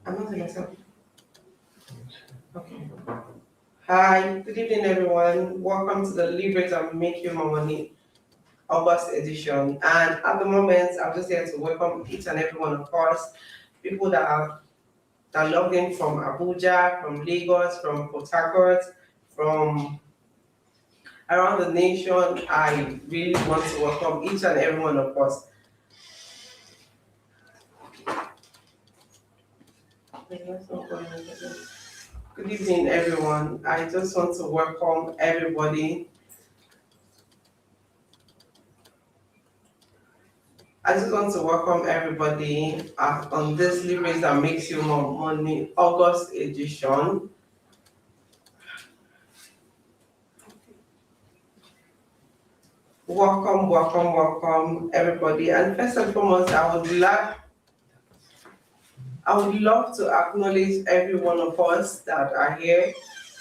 I'm not myself. Okay. Hi, good evening, everyone. Welcome to the Liberate and Make You More Money August edition. And at the moment, I'm just here to welcome each and every one of us, people that logged in from Abuja, from Lagos, from Port Harcourt, from around the nation. I really want to welcome each and every one of us. Good evening, everyone. I just want to welcome everybody. I just want to welcome everybody on this Liberate That Makes You More Money August edition. Welcome, everybody. And first and foremost, I would love to acknowledge every one of us that are here.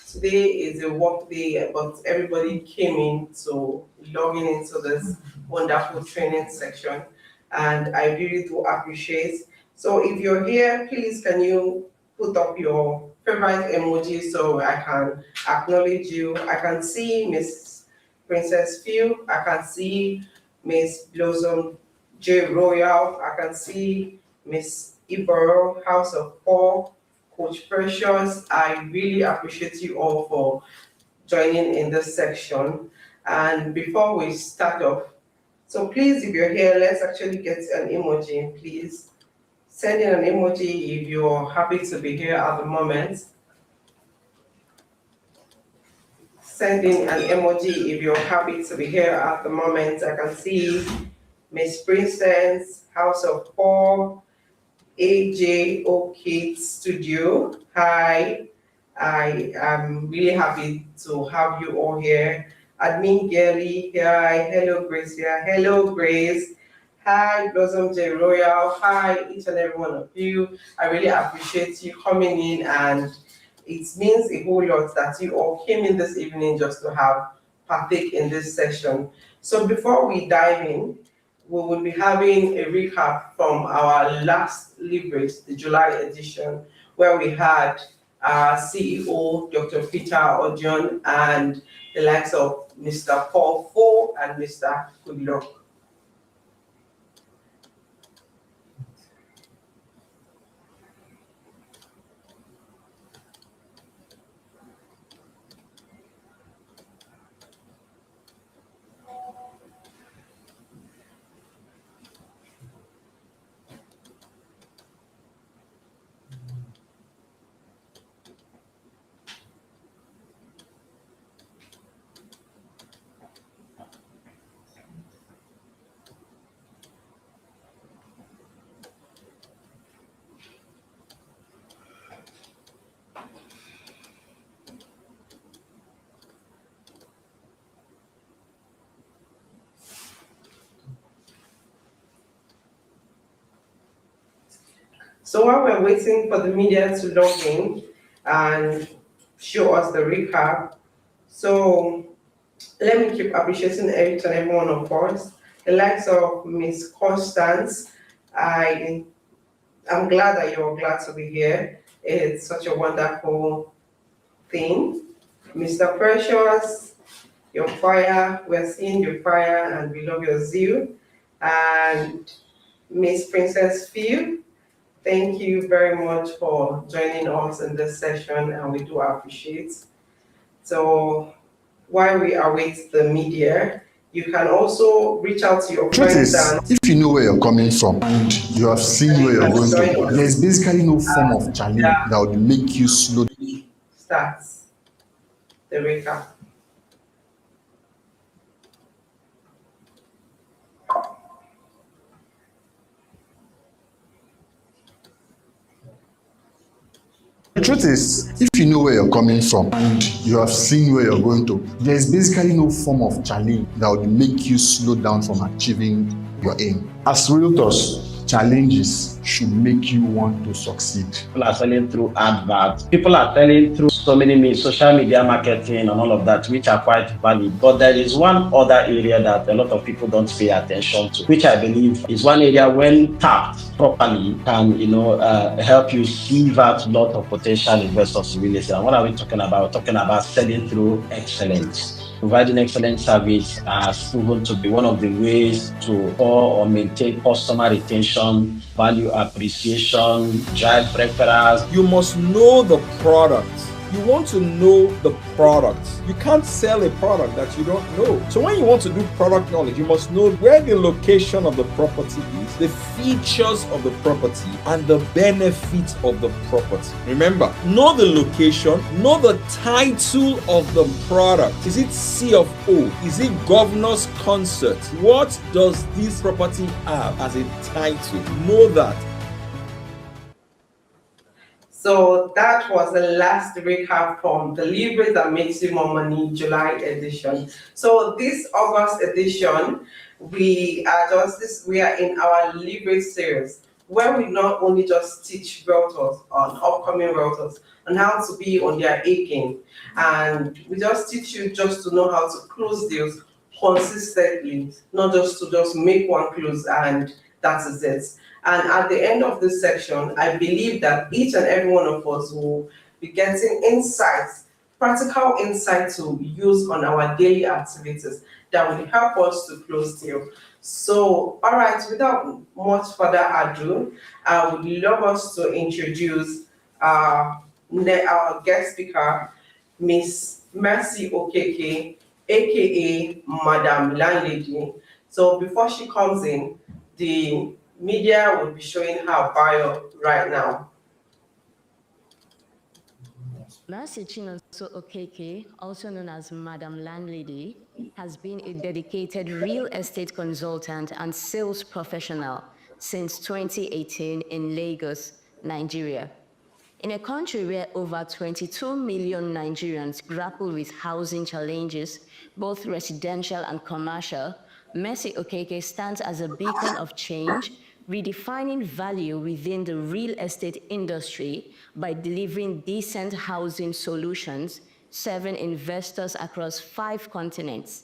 Today is a work day, but everybody came in to logging into this wonderful training section, and I really do appreciate. So if you're here, please can you put up your favorite emoji so I can acknowledge you. I can see Miss Princess Phil, I can see Miss Blossom J. Royal, I can see Miss Iboro, House of Paul, Coach Precious. I really appreciate you all for joining in this section. And before we start off, so please, if you're here, let's actually get an emoji, please. Send in an emoji if you're happy to be here at the moment. Send in an emoji if you're happy to be here at the moment. I can see Miss Princess, House of Paul, AJ Kid Studio. Hi, I am really happy to have you all here. Admin Gelly, hi, hello Gracia, hello Grace, hi Blossom J Royal, hi each and every one of you. I really appreciate you coming in, and it means a whole lot that you all came in this evening just to have partake in this session. So before we dive in, we will be having a recap from our last Liberate, the July edition, where we had our CEO, Dr. Peter Odion, and the likes of Mr. Paul Fo and Mr. Goodluck. So while we're waiting for the media to log in and show us the recap, so let me keep appreciating each and every one of us. The likes of Miss Constance, I'm glad that you're glad to be here. It's such a wonderful thing. Mr. Precious, your fire, we're seeing your fire and we love your zeal. And Miss Princess Phil, thank you very much for joining us in this session, and we do appreciate. So while we await the media, you can also reach out to your friends. If you know where you're coming from and you have seen where you're going to, there's basically no form of challenge that would make you slow. Starts the recap. The truth is, if you know where you're coming from and you have seen where you're going to, there's basically no form of challenge that would make you slow down from achieving your aim. As realtors, challenges should make you want to succeed? People are selling through adverts. People are selling through so many means, social media marketing and all of that, which are quite valid. But there is one other area that a lot of people don't pay attention to, which I believe is one area when tapped properly can, help you sieve out a lot of potential investors in real estate. And what are we talking about? We're talking about selling through excellence. Providing excellent service has proven to be one of the ways to or maintain customer retention, value appreciation, drive referrals. You must know the product. You want to know the product. You can't sell a product that you don't know. So when you want to do product knowledge, you must know where the location of the property is, the features of the property, and the benefits of the property. Remember, know the location, know the title of the product. Is it C of O? Is it Governor's Concert? What does this property have as a title? Know that. So that was the last recap from the Deliveries That Makes You More Money July edition. So this August edition, we are in our Delivery series, where we not only just teach realtors on upcoming realtors on how to be on their A game, and we just teach you just to know how to close deals consistently, not just to just make one close and that is it. And at the end of this section, I believe that each and every one of us will be getting insights, practical insight to use on our daily activities that will help us to close deal. So, all right, without much further ado, I would love us to introduce our guest speaker, Miss Mercy Okeke, aka Madam Landlady. So before she comes in, the media will be showing her bio right now. Mercy Chinonso Okeke, also known as Madam Landlady, has been a dedicated real estate consultant and sales professional since 2018 in Lagos, Nigeria. In a country where over 22 million Nigerians grapple with housing challenges, both residential and commercial, Mercy Okeke stands as a beacon of change, redefining value within the real estate industry by delivering decent housing solutions, serving investors across 5 continents.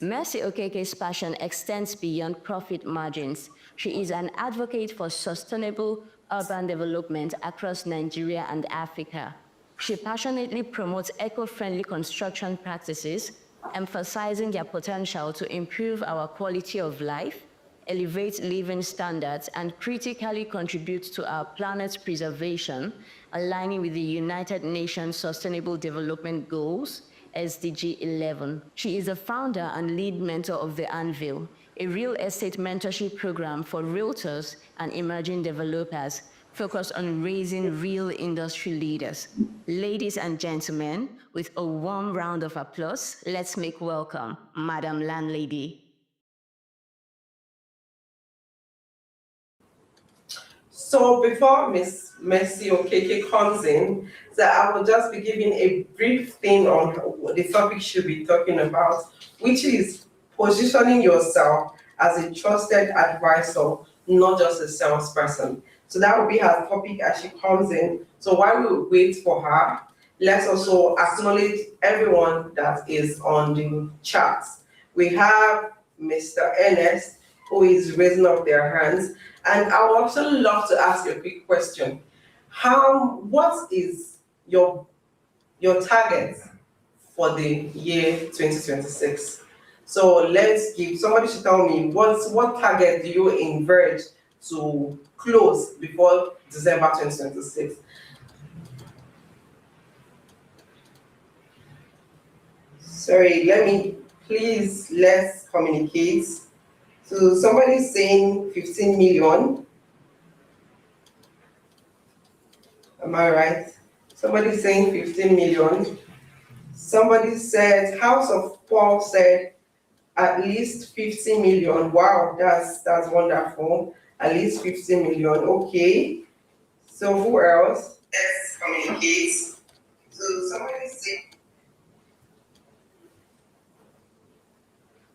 Mercy Okeke's passion extends beyond profit margins. She is an advocate for sustainable urban development across Nigeria and Africa. She passionately promotes eco-friendly construction practices, emphasizing their potential to improve our quality of life, elevate living standards, and critically contribute to our planet's preservation, aligning with the United Nations Sustainable Development Goals, SDG 11. She is a founder and lead mentor of The Anvil, a real estate mentorship program for realtors and emerging developers focused on raising real industry leaders. Ladies and gentlemen, with a warm round of applause, let's make welcome Madam Landlady. So before Miss Mercy Okeke comes in, so I will just be giving a brief thing on what the topic should be talking about, which is positioning yourself as a trusted advisor, not just a salesperson. So that will be her topic as she comes in. So while we wait for her, let's also acknowledge everyone that is on the chat. We have Mr. Ernest, who is raising up their hands. And I would also love to ask you a quick question. What is your target for the year 2026? So let's give somebody to tell me what target do you envisage to close before December 2026? Sorry, let's communicate. So somebody's saying 15 million. Am I right? Somebody's saying 15 million. Somebody said, House of Paul said at least 50 million. Wow, that's wonderful. At least 50 million. Okay. So who else? Let's communicate. So somebody said.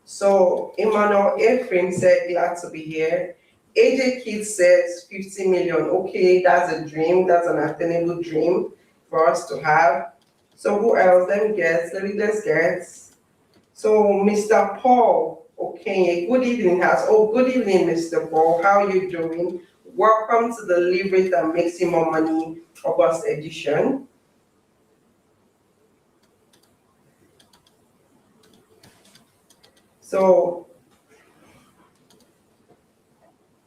So Emmanuel Ephraim said, glad to be here. AJ Kid says 50 million. Okay, that's a dream. That's an attainable dream for us to have. So who else? Let's guess. So Mr. Paul, okay, good evening, good evening, Mr. Paul. How are you doing? Welcome to the Liberate and Making More Money August edition. So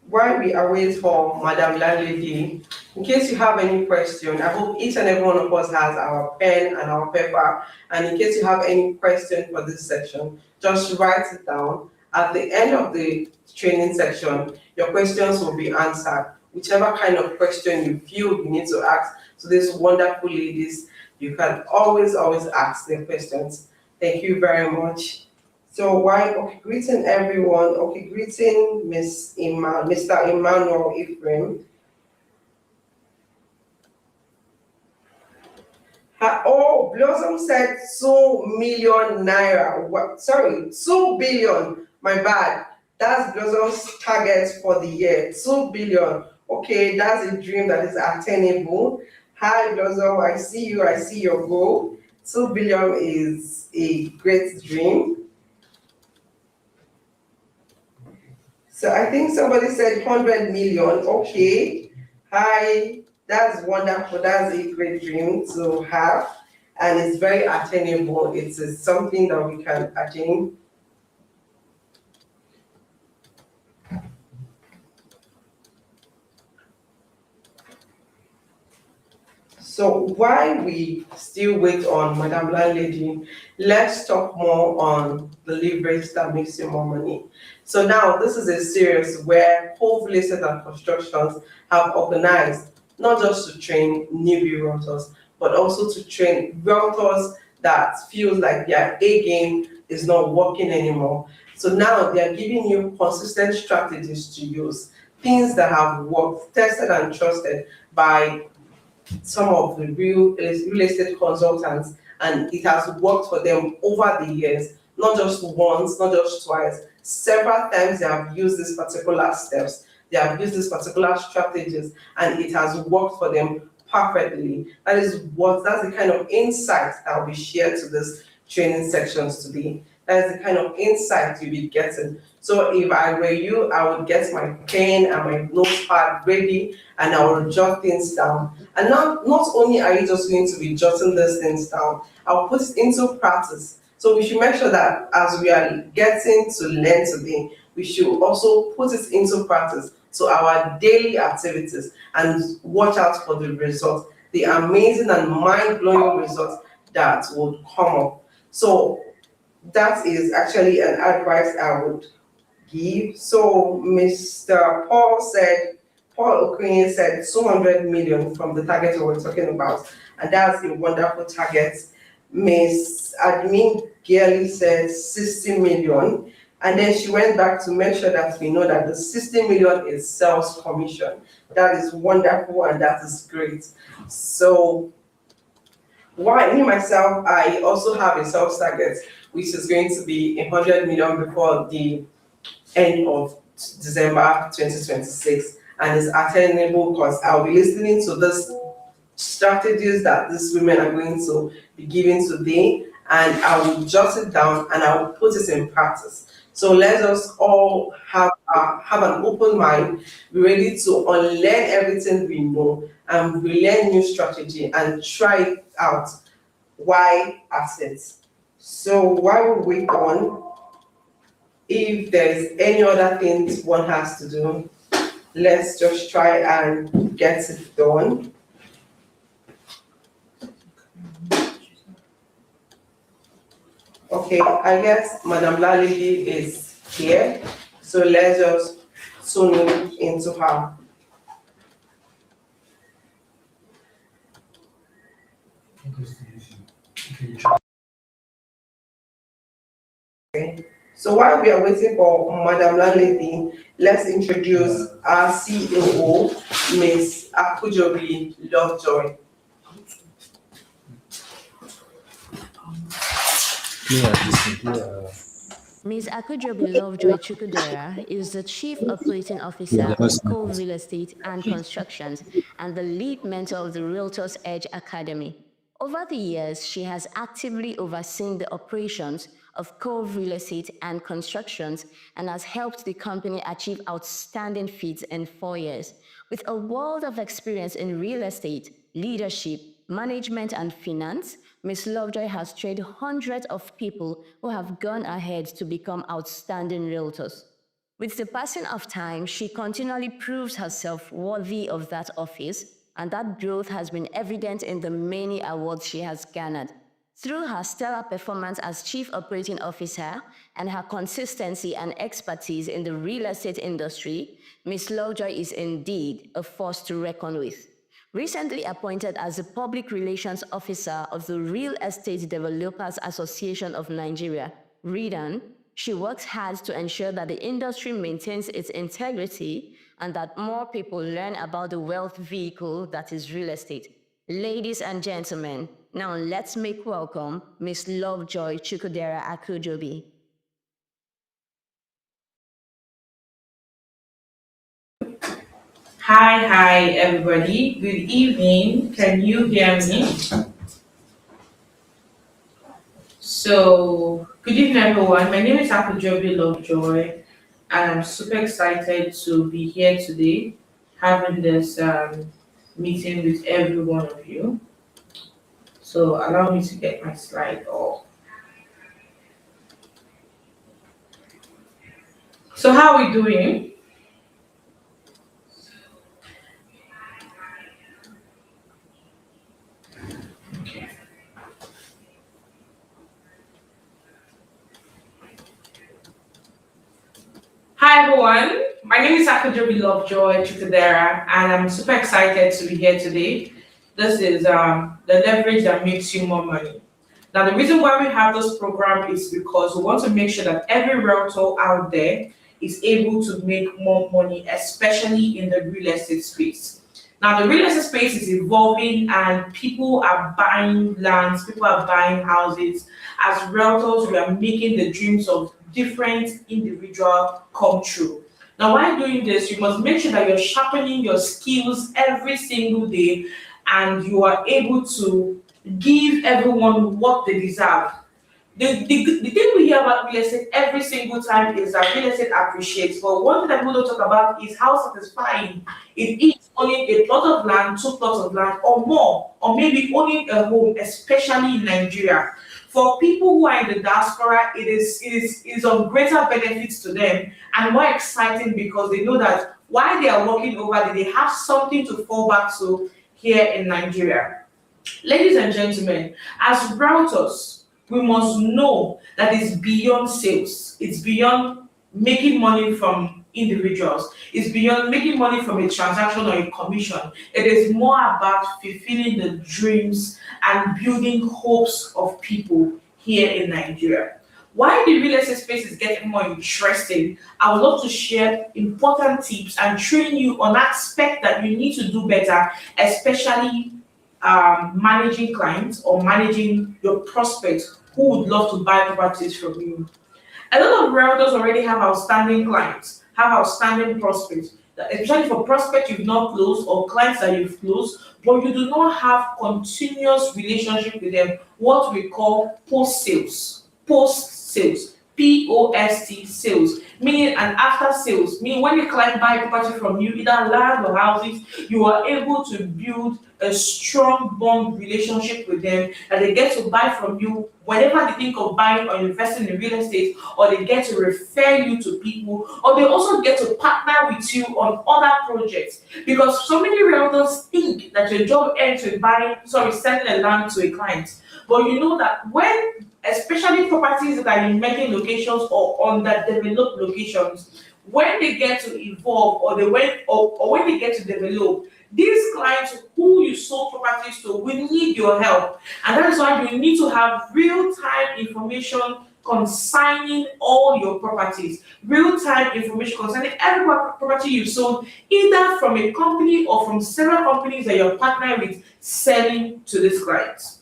while we await for Madam Landlady, in case you have any question, I hope each and every one of us has our pen and our paper. And in case you have any question for this section, just write it down. At the end of the training section, your questions will be answered. Whichever kind of question you feel you need to ask to these wonderful ladies, you can always ask their questions. Thank you very much. So greeting everyone. Okay, greeting Mr. Emmanuel Ephraim. Blossom said 2 million naira. What? Sorry, 2 billion. My bad. That's Blossom's target for the year. 2 billion. Okay, that's a dream that is attainable. Hi, Blossom. I see you. I see your goal. 2 billion is a great dream. So I think somebody said 100 million. Okay. Hi, that's wonderful. That's a great dream to have. And it's very attainable. It's something that we can attain. So while we still wait on Madam Landlady, let's talk more on the leverage that makes you more money. So now this is a series where Hove Listings and Constructions have organized not just to train newbie realtors, but also to train realtors that feels like their A game is not working anymore. So now they are giving you consistent strategies to use, things that have worked, tested and trusted by some of the real estate consultants, and it has worked for them over the years, not just once, not just twice. Several times they have used these particular steps, they have used these particular strategies, and it has worked for them perfectly. That's the kind of insight that we share to this training sections today. That is the kind of insight you'll be getting. So if I were you, I would get my pen and my notepad ready, and I will jot things down. And not only are you just going to be jotting these things down, I'll put it into practice. So we should make sure that as we are getting to learn today, we should also put it into practice. So our daily activities, and watch out for the results, the amazing and mind-blowing results that would come up. So that is actually an advice I would give. So Mr. Paul Okoye said 200 million from the target we were talking about, and that's a wonderful target. Miss Admin Gearly said 60 million, and then she went back to make sure that we know that the 60 million is sales commission. That is wonderful and that is great. So me myself, I also have a sales target, which is going to be 100 million before the end of December 2026, and it's attainable because I'll be listening to this strategies that these women are going to be giving today, and I will jot it down and I will put it in practice. So let us all have an open mind, be ready to unlearn everything we know and relearn new strategy and try it out. Why assets? So while we wait on, if there's any other things one has to do, let's just try and get it done. Okay, I guess Madam Lalidi is here, so let's just tune into her. Okay. So while we are waiting for Madam Lalidi, let's introduce our CEO, Ms. Akujobi Lovejoy. Ms. Akujobi Lovejoy Chukudera is the Chief Operating Officer of Cove Real Estate and Constructions and the lead mentor of the Realtors Edge Academy. Over the years, she has actively overseen the operations of Cove Real Estate and Constructions and has helped the company achieve outstanding feats in 4 years. With a world of experience in real estate, leadership, management, and finance, Ms. Lovejoy has trained hundreds of people who have gone ahead to become outstanding realtors. With the passing of time, she continually proves herself worthy of that office, and that growth has been evident in the many awards she has garnered. Through her stellar performance as Chief Operating Officer and her consistency and expertise in the real estate industry, Ms. Lovejoy is indeed a force to reckon with. Recently appointed as the Public Relations Officer of the Real Estate Developers Association of Nigeria, READAN, she works hard to ensure that the industry maintains its integrity and that more people learn about the wealth vehicle that is real estate. Ladies and gentlemen, now let's make welcome Ms. Lovejoy Chukudera Akujobi. Hi, everybody. Good evening. Can you hear me? So, good evening, everyone. My name is Akujobi Lovejoy, and I'm super excited to be here today, having this meeting with every one of you. So, allow me to get my slide off. So, how are we doing? Hi everyone, my name is Akujobi Lovejoy Chukudera, and I'm super excited to be here today. This is the leverage that makes you more money. Now, the reason why we have this program is because we want to make sure that every realtor out there is able to make more money, especially in the real estate space. Now, the real estate space is evolving and people are buying lands, people are buying houses. As realtors, we are making the dreams of different individual come true. Now, while doing this, you must make sure that you're sharpening your skills every single day and you are able to give everyone what they deserve. The thing we hear about real estate every single time is that real estate appreciates. But one thing that people don't talk about is how satisfying it is owning a plot of land, 2 plots of land, or more, or maybe owning a home, especially in Nigeria. For people who are in the diaspora, it is of greater benefits to them and more exciting because they know that while they are working over there, they have something to fall back to here in Nigeria. Ladies and gentlemen, as realtors, we must know that it's beyond sales. It's beyond making money from individuals. It's beyond making money from a transaction or a commission. It is more about fulfilling the dreams and building hopes of people here in Nigeria. While the real estate space is getting more interesting, I would love to share important tips and train you on aspects that you need to do better, especially managing clients or managing your prospects who would love to buy properties from you. A lot of realtors already have outstanding clients, have outstanding prospects, especially for prospects you've not closed or clients that you've closed, but you do not have continuous relationship with them, what we call post-sales, P-O-S-T sales, meaning an after sales, meaning when a client buys property from you, either land or houses, you are able to build a strong bond relationship with them that they get to buy from you whenever they think of buying or investing in real estate, or they get to refer you to people, or they also get to partner with you on other projects. Because so many realtors think that your job ends with selling a land to a client. But you know that when, especially properties that are in emerging locations or underdeveloped locations, when they get to evolve or when they get to develop, these clients who you sold properties to will need your help. And that is why you need to have real-time information concerning all your properties, real-time information concerning every property you've sold, either from a company or from several companies that you're partnering with selling to these clients.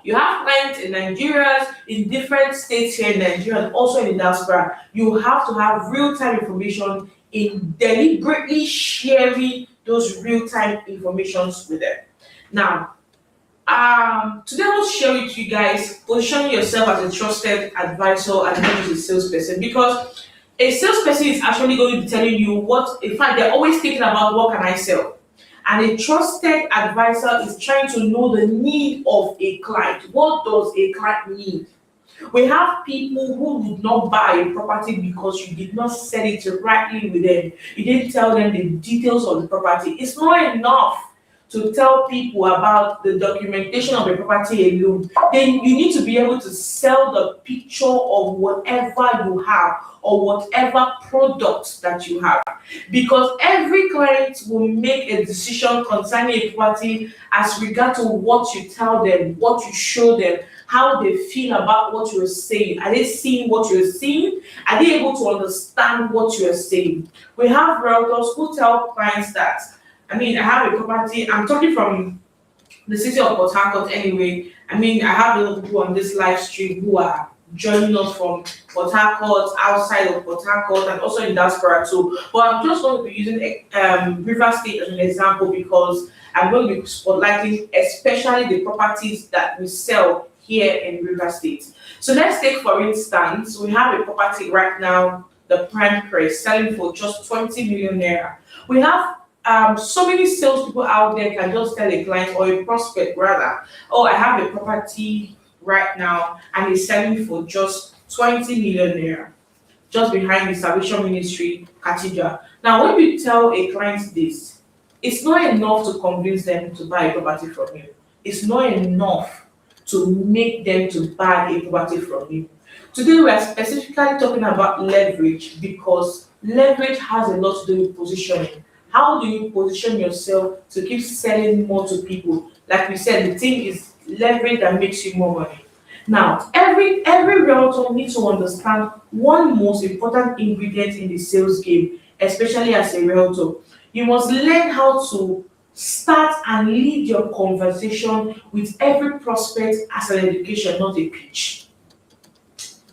You have clients in Nigeria, in different states here in Nigeria, and also in the diaspora. You have to have real-time information in deliberately sharing those real-time informations with them. Now, today I want to share with you guys positioning yourself as a trusted advisor and not just a salesperson, because a salesperson is actually going to be telling you what, in fact, they're always thinking about what can I sell. And a trusted advisor is trying to know the need of a client. What does a client need? We have people who did not buy a property because you did not sell it rightly with them. You didn't tell them the details of the property. It's not enough to tell people about the documentation of the property alone. Then you need to be able to sell the picture of whatever you have or whatever product that you have. Because every client will make a decision concerning a property as regard to what you tell them, what you show them, how they feel about what you're saying. Are they seeing what you're seeing? Are they able to understand what you're saying? We have realtors who tell clients that, I have a property, I'm talking from the city of Port Harcourt anyway. I have a lot of people on this live stream who are joining us from Port Harcourt, outside of Port Harcourt, and also in diaspora too. But I'm just going to be using River State as an example because I'm going to be spotlighting especially the properties that we sell here in River State. So let's take, for instance, we have a property right now, the Prime Press, selling for just 20 million naira. We have so many salespeople out there can just tell a client or a prospect rather, oh, I have a property right now and it's selling for just 20 million naira, just behind the Salvation Ministry Cathedral. Now, when you tell a client this, it's not enough to convince them to buy a property from you. It's not enough to make them to buy a property from you. Today, we are specifically talking about leverage because leverage has a lot to do with positioning. How do you position yourself to keep selling more to people? Like we said, the thing is leverage that makes you more money. Now, every realtor needs to understand one most important ingredient in the sales game, especially as a realtor. You must learn how to start and lead your conversation with every prospect as an education, not a pitch.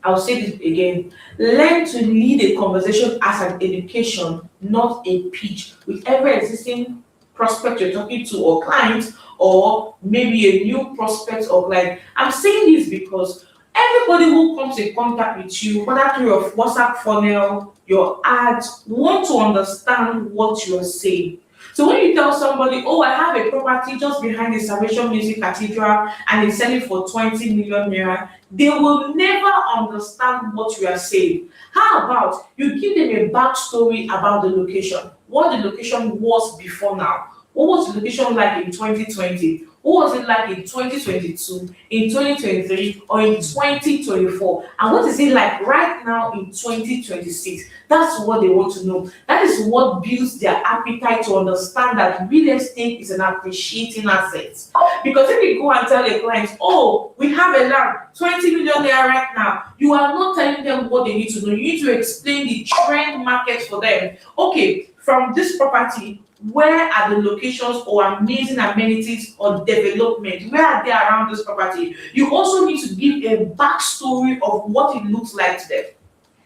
I'll say this again. Learn to lead a conversation as an education, not a pitch, with every existing prospect you're talking to or client, or maybe a new prospect or client. I'm saying this because everybody who comes in contact with you, whether through your WhatsApp funnel, your ads, want to understand what you're saying. So when you tell somebody, oh, I have a property just behind the Salvation Music Cathedral and it's selling for 20 million naira, they will never understand what you are saying. How about you give them a backstory about the location, what the location was before now? What was the location like in 2020? What was it like in 2022, in 2023, or in 2024? And what is it like right now in 2026? That's what they want to know. That is what builds their appetite to understand that real estate is an appreciating asset. Because if you go and tell a client, oh, we have a land, 20 million there right now, you are not telling them what they need to know. You need to explain the trend market for them. Okay, from this property, where are the locations or amazing amenities or development? Where are they around this property? You also need to give a backstory of what it looks like to them.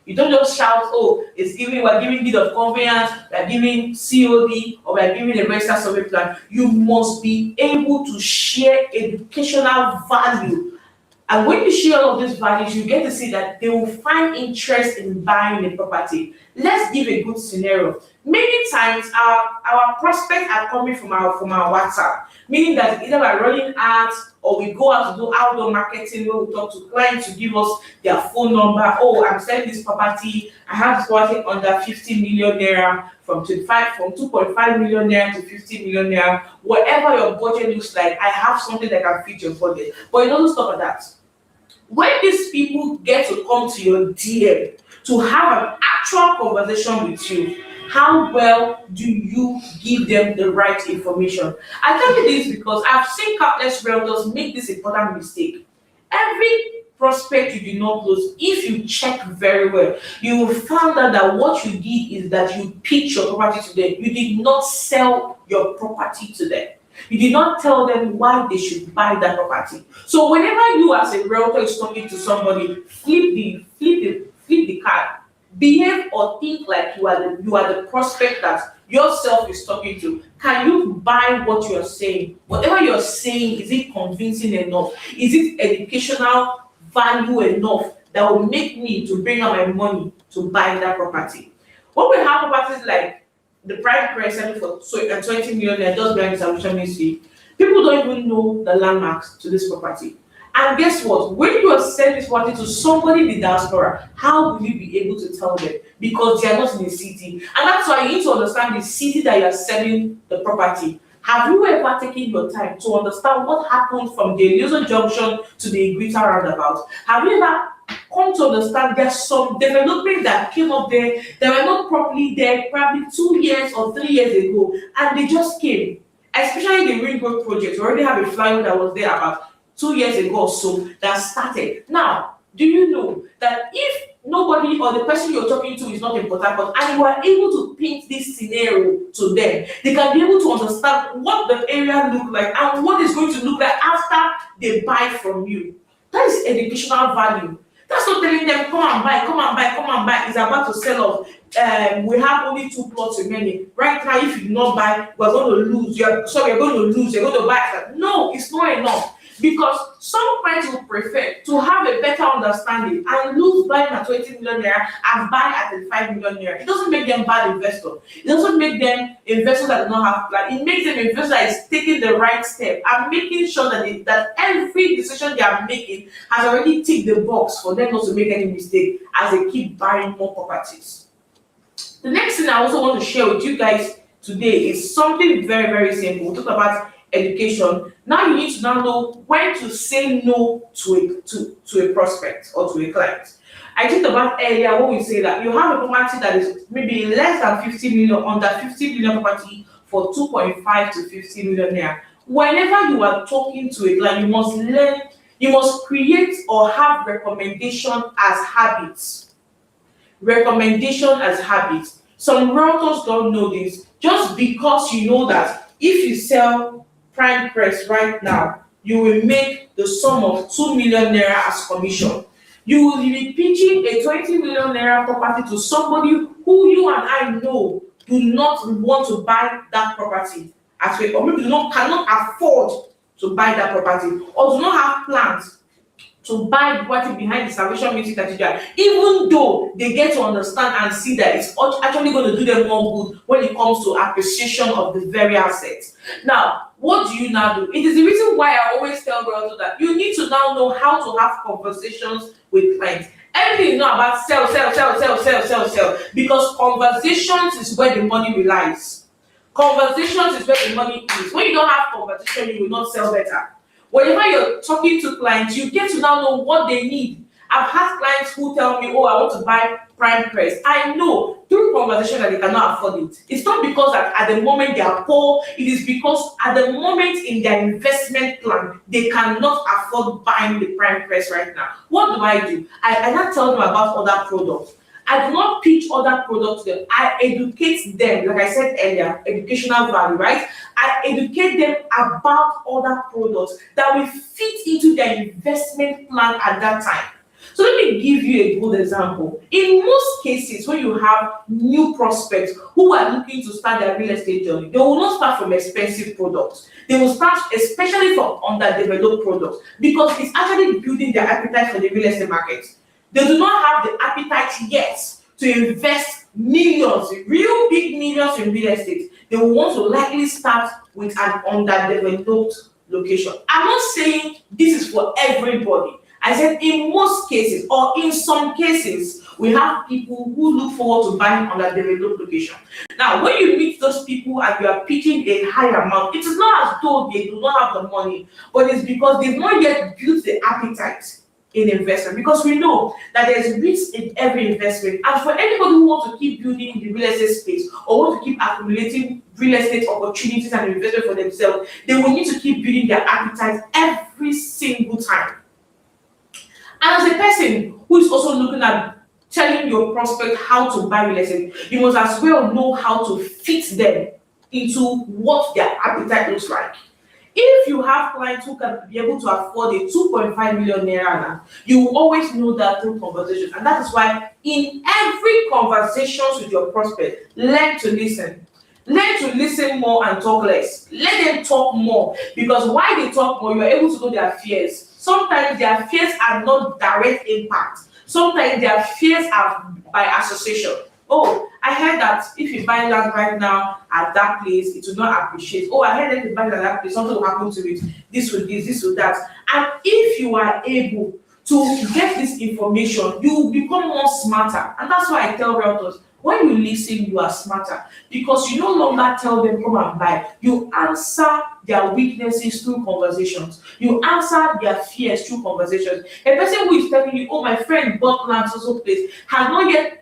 You don't just shout, oh, we're giving bit of conveyance, we're giving COD, or we're giving a registered survey plan. You must be able to share educational value. And when you share all of these values, you get to see that they will find interest in buying a property. Let's give a good scenario. Many times our prospects are coming from our WhatsApp, meaning that either by running ads or we go out to do outdoor marketing where we talk to clients to give us their phone number. Oh, I'm selling this property. I have this property under 50 million naira, from 2.5 million naira to 50 million naira. Whatever your budget looks like, I have something that can fit your budget. But it doesn't stop at that. When these people get to come to your DM to have an actual conversation with you, how well do you give them the right information? I tell you this because I've seen countless realtors make this important mistake. Every prospect you do not close, if you check very well, you will find out that what you did is that you pitched your property to them. You did not sell your property to them. You did not tell them why they should buy that property. So whenever you as a realtor is talking to somebody, flip the card. Behave or think like you are the prospect that yourself is talking to. Can you buy what you're saying? Whatever you're saying, is it convincing enough? Is it educational value enough that will make me to bring out my money to buy that property? When we have properties like the prime price selling for 20 million just behind the salvation ministry, people don't even know the landmarks to this property. And guess what? When you are selling this property to somebody in the diaspora, how will you be able to tell them? Because they are not in the city. And that's why you need to understand the city that you are selling the property. Have you ever taken your time to understand what happened from the Elioso Junction to the Iguita roundabout? Have you ever come to understand there's some development that came up there that were not properly there probably 2 years or 3 years ago, and they just came? Especially the Ring Road project. We already have a flyer that was there about 2 years ago or so that started. Now, do you know that if nobody or the person you're talking to is not important, but and you are able to paint this scenario to them, they can be able to understand what the area look like and what is going to look like after they buy from you. That is educational value. That's not telling them, come and buy, come and buy, come and buy. It's about to sell off. We have only 2 plots remaining. Right now, if you do not buy, we're going to lose. You're going to lose. You're going to buy. No, it's not enough. Because some clients would prefer to have a better understanding and lose buying at 20 million naira and buy at 35 million naira. It doesn't make them bad investors. It doesn't make them investors that do not have plan. It makes them investors that is taking the right step and making sure that every decision they are making has already ticked the box for them not to make any mistake as they keep buying more properties. The next thing I also want to share with you guys today is something very, very simple. We'll talk about education. Now you need to now know when to say no to a prospect or to a client. I talked about earlier when we say that you have a property that is maybe less than 50 million, under 50 million property for 2.5 to 50 million naira. Whenever you are talking to a client, you must create or have recommendation as habits. Recommendation as habits. Some realtors don't know this. Just because you know that if you sell prime press right now, you will make the sum of 2 million naira as commission. You will be pitching a 20 million naira property to somebody who you and I know do not want to buy that property as well, or maybe cannot afford to buy that property, or do not have plans to buy the property behind the Salvation Ministry Cathedral, even though they get to understand and see that it's actually going to do them more good when it comes to appreciation of the very assets. Now, what do you now do? It is the reason why I always tell realtors that you need to now know how to have conversations with clients. Everything is not about sell, because conversations is where the money relies. Conversations is where the money is. When you don't have conversation, you will not sell better. Whenever you're talking to clients, you get to now know what they need. I've had clients who tell me, oh, I want to buy prime press. I know through conversation that they cannot afford it. It's not because at the moment they are poor. It is because at the moment in their investment plan, they cannot afford buying the prime press right now. What do? I not tell them about other products. I do not pitch other products to them. I educate them, like I said earlier, educational value, right? I educate them about other products that will fit into their investment plan at that time. So let me give you a good example. In most cases, when you have new prospects who are looking to start their real estate journey, they will not start from expensive products. They will start especially from underdeveloped products because it's actually building their appetite for the real estate market. They do not have the appetite yet to invest millions, real big millions in real estate. They will want to likely start with an underdeveloped location. I'm not saying this is for everybody. I said in most cases or in some cases, we have people who look forward to buying underdeveloped location. Now, when you meet those people and you are pitching a high amount, it is not as though they do not have the money, but it's because they've not yet built the appetite in investment, because we know that there's risk in every investment. And for anybody who wants to keep building the real estate space or want to keep accumulating real estate opportunities and investment for themselves, they will need to keep building their appetite every single time. And as a person who is also looking at telling your prospect how to buy real estate, you must as well know how to fit them into what their appetite looks like. If you have clients who can be able to afford a 2.5 million naira now, you will always know that through conversations. And that is why in every conversations with your prospect, learn to listen. Learn to listen more and talk less. Let them talk more, because while they talk more, you are able to know their fears. Sometimes their fears are not direct impact. Sometimes their fears are by association. Oh, I heard that if you buy land right now at that place, it will not appreciate. Oh, I heard that if you buy land at that place, something will happen to it. This will this, this will that. And if you are able to get this information, you will become more smarter. And that's why I tell realtors, when you listen, you are smarter, because you no longer tell them come and buy. You answer their weaknesses through conversations. You answer their fears through conversations. A person who is telling you, oh, my friend bought land so place, has not yet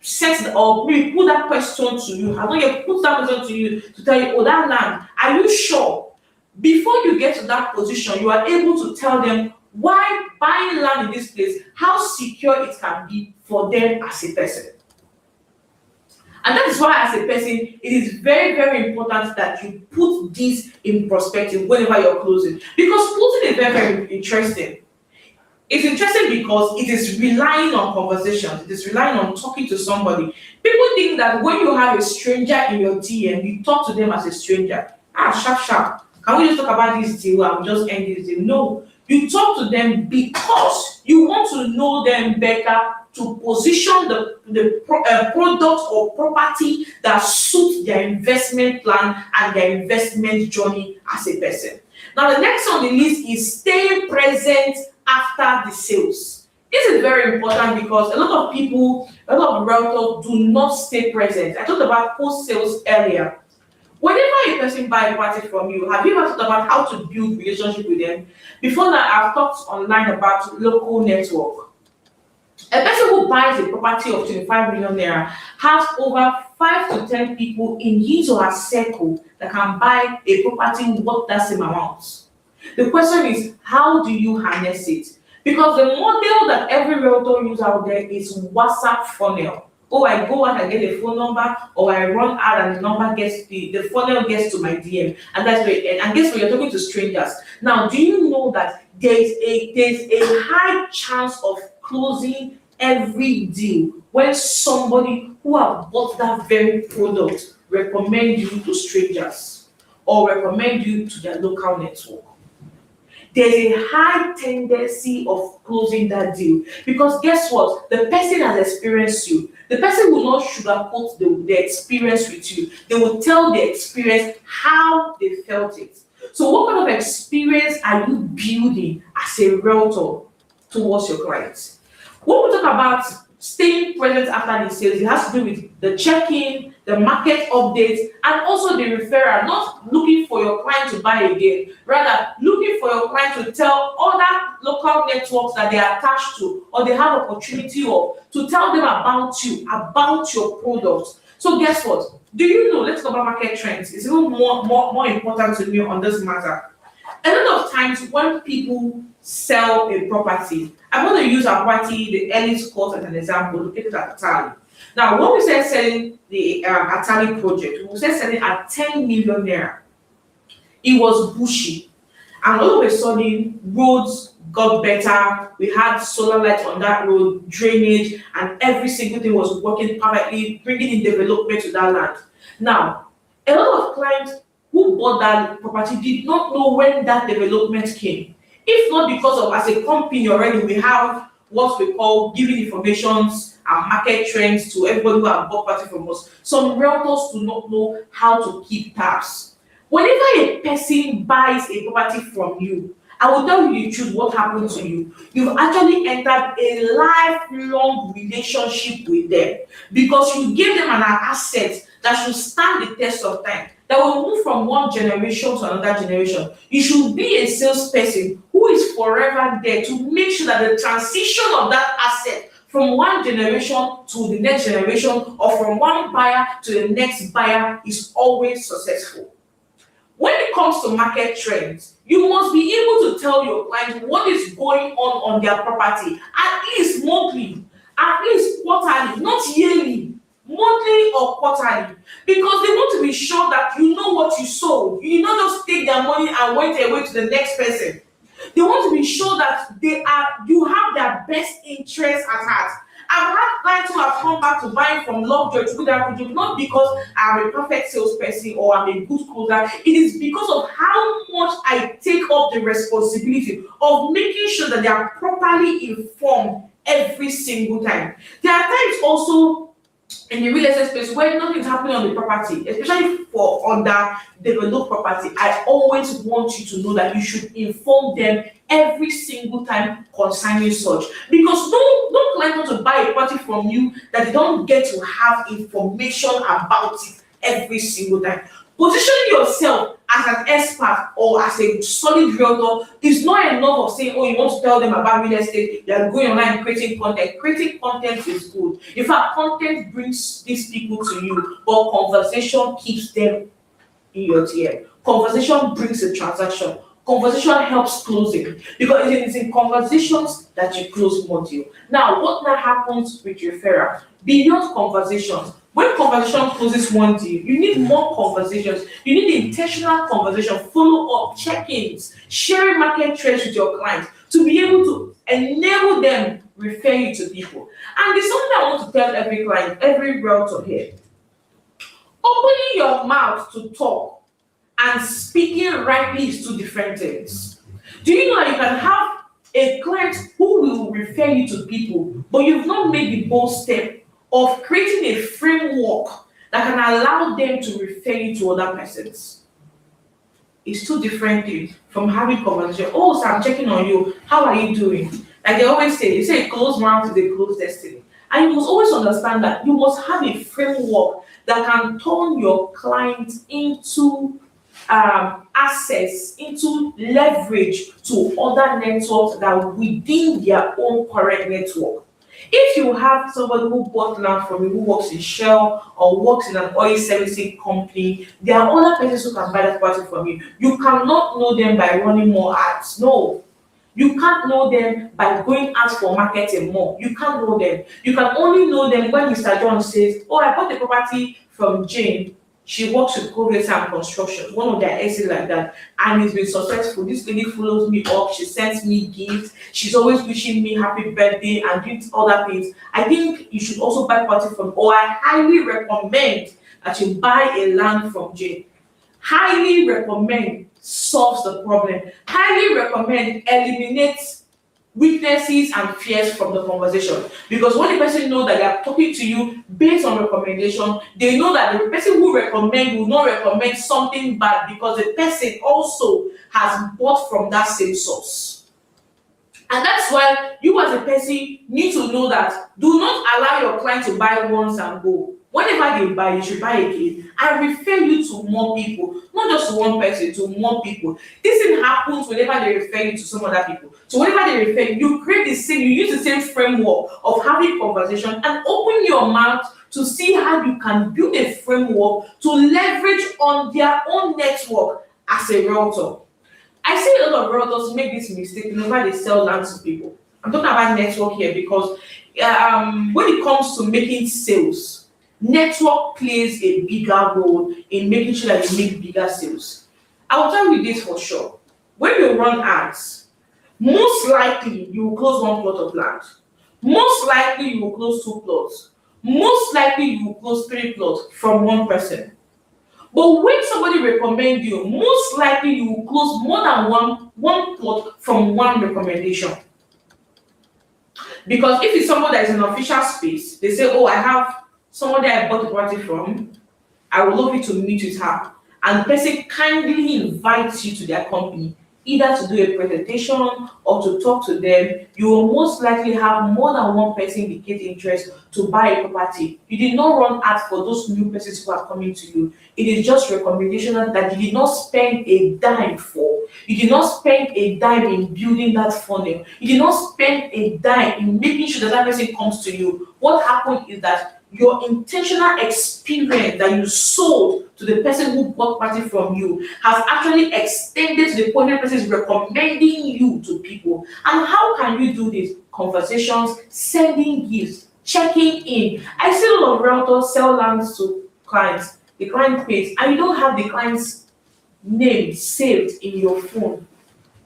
set or maybe put that question to you, has not yet put that question to you to tell you, oh, that land, are you sure? Before you get to that position, you are able to tell them why buying land in this place, how secure it can be for them as a person. And that is why, as a person, it is very, very important that you put this in perspective whenever you're closing. Because closing is very, very interesting. It's interesting because it is relying on conversations. It is relying on talking to somebody. People think that when you have a stranger in your DM, you talk to them as a stranger. Sharp, sharp. Can we just talk about this deal and just end this deal? No. You talk to them because you want to know them better, to position the product or property that suits their investment plan and their investment journey as a person. Now, the next on the list is staying present after the sales. This is very important because a lot of people, a lot of realtors do not stay present. I talked about post-sales earlier. Whenever a person buys a property from you, have you ever thought about how to build relationship with them? Before now, I've talked online about local network. A person who buys a property of 25 million naira has over 5 to 10 people in his or her circle that can buy a property worth that same amount. The question is, how do you harness it? Because the model that every realtor uses out there is WhatsApp funnel. Oh, I go out and get a phone number, or I run out and the number gets the funnel gets to my DM, and that's where it ends. And guess what? You're talking to strangers. Now, do you know that there's a high chance of closing every deal when somebody who have bought that very product recommend you to strangers or recommend you to their local network? There's a high tendency of closing that deal, because guess what? The person has experienced you. The person will not sugarcoat the experience with you. They will tell the experience how they felt it. So what kind of experience are you building as a realtor towards your clients? When we talk about staying present after the sales, it has to do with the check-in, the market updates, and also the referral. Not looking for your client to buy again, rather looking for your client to tell other local networks that they are attached to or they have opportunity of, to tell them about you, about your product. So guess what? Do you know, let's talk about market trends. It's even more important to me on this matter. A lot of times when people sell a property, I'm going to use our property, the Ellis Court, as an example, located at Atali. Now, when we say selling the Atali project, we say selling at 10 million naira. It was bushy, and all of a sudden, roads got better. We had solar lights on that road, drainage, and every single thing was working perfectly, bringing in development to that land. Now, a lot of clients who bought that property did not know when that development came. If not because of, as a company already, we have what we call giving informations and market trends to everybody who have bought property from us. Some realtors do not know how to keep tabs. Whenever a person buys a property from you, I will tell you the truth, what happened to you. You've actually entered a lifelong relationship with them, because you gave them an asset that should stand the test of time, that will move from one generation to another generation. You should be a salesperson who is forever there to make sure that the transition of that asset from one generation to the next generation, or from one buyer to the next buyer, is always successful. When it comes to market trends, you must be able to tell your client what is going on their property, at least monthly, at least quarterly, not yearly, monthly or quarterly. because they want to be sure that you know what you sold. You did not just take their money and went away to the next person. They want to be sure that you have their best interest at heart. I've had clients who have come back to buy from Lovejoy to good average, not because I'm a perfect salesperson or I'm a good closer. It is because of how much I take up the responsibility of making sure that they are properly informed every single time. There are times also in the real estate space where nothing is happening on the property, especially for underdeveloped property. I always want you to know that you should inform them every single time concerning such, because no client wants to buy a property from you that they don't get to have information about it every single time. Positioning yourself as an expert or as a solid realtor is not enough of saying, oh, you want to tell them about real estate, you are going online and creating content. Creating content is good. In fact, content brings these people to you, but conversation keeps them in your TM. Conversation brings a transaction. Conversation helps closing, because it is in conversations that you close more deal. Now, what now happens with referral? Beyond conversations, when conversation closes one deal, you need more conversations. You need intentional conversation, follow-up, check-ins, sharing market trends with your clients to be able to enable them refer you to people. And there's something I want to tell every client, every realtor here. Opening your mouth to talk and speaking rightly is two different things. Do you know that you can have a client who will refer you to people, but you've not made the bold step of creating a framework that can allow them to refer you to other persons? It's two different things from having conversation. Oh, so I'm checking on you. How are you doing? Like they always say, they say a closed mouth is a closed destiny. And you must always understand that you must have a framework that can turn your clients into access, into leverage to other networks that are within their own current network. If you have somebody who bought land from you, who works in Shell or works in an oil servicing company, there are other persons who can buy that property from you. You cannot know them by running more ads. No. You can't know them by going out for marketing more. You can't know them. You can only know them when Mr. John says, oh, I bought the property from Jane. She works with Cohort and construction, one of their exits like that, and it's been successful. This lady follows me up, she sends me gifts, she's always wishing me happy birthday and doing other things. I think you should also buy property from, or I highly recommend that you buy a land from Jane. Highly recommend solves the problem. Highly recommend eliminates weaknesses and fears from the conversation, because when the person knows that they are talking to you based on recommendation, they know that the person who recommend will not recommend something bad, because the person also has bought from that same source. And that's why you as a person need to know that do not allow your client to buy once and go. Whenever they buy, you should buy again and refer you to more people, not just one person, to more people. This thing happens whenever they refer you to some other people. So whenever they refer you, you create the same, you use the same framework of having conversation and open your mouth to see how you can build a framework to leverage on their own network as a realtor. I see a lot of realtors make this mistake whenever they sell land to people. I'm talking about network here because when it comes to making sales, network plays a bigger role in making sure that you make bigger sales. I will tell you this for sure. When you run ads, most likely you will close one plot of land. Most likely you will close 2 plots. Most likely you will close 3 plots from one person. But when somebody recommends you, most likely you will close more than one plot from one recommendation. Because if it's someone that is in an official space, they say, oh, I have someone that I bought the property from, I would love you to meet with her. And the person kindly invites you to their company, either to do a presentation or to talk to them. You will most likely have more than one person indicate interest to buy a property. You did not run ads for those new persons who are coming to you. It is just recommendation that you did not spend a dime for. You did not spend a dime in building that funnel. You did not spend a dime in making sure that person comes to you. What happened is that your intentional experience that you sold to the person who bought property from you has actually extended to the point where the person is recommending you to people. And how can you do this? Conversations, sending gifts, checking in. I see a lot of realtors sell lands to clients. the client pays, and you don't have the client's name saved in your phone,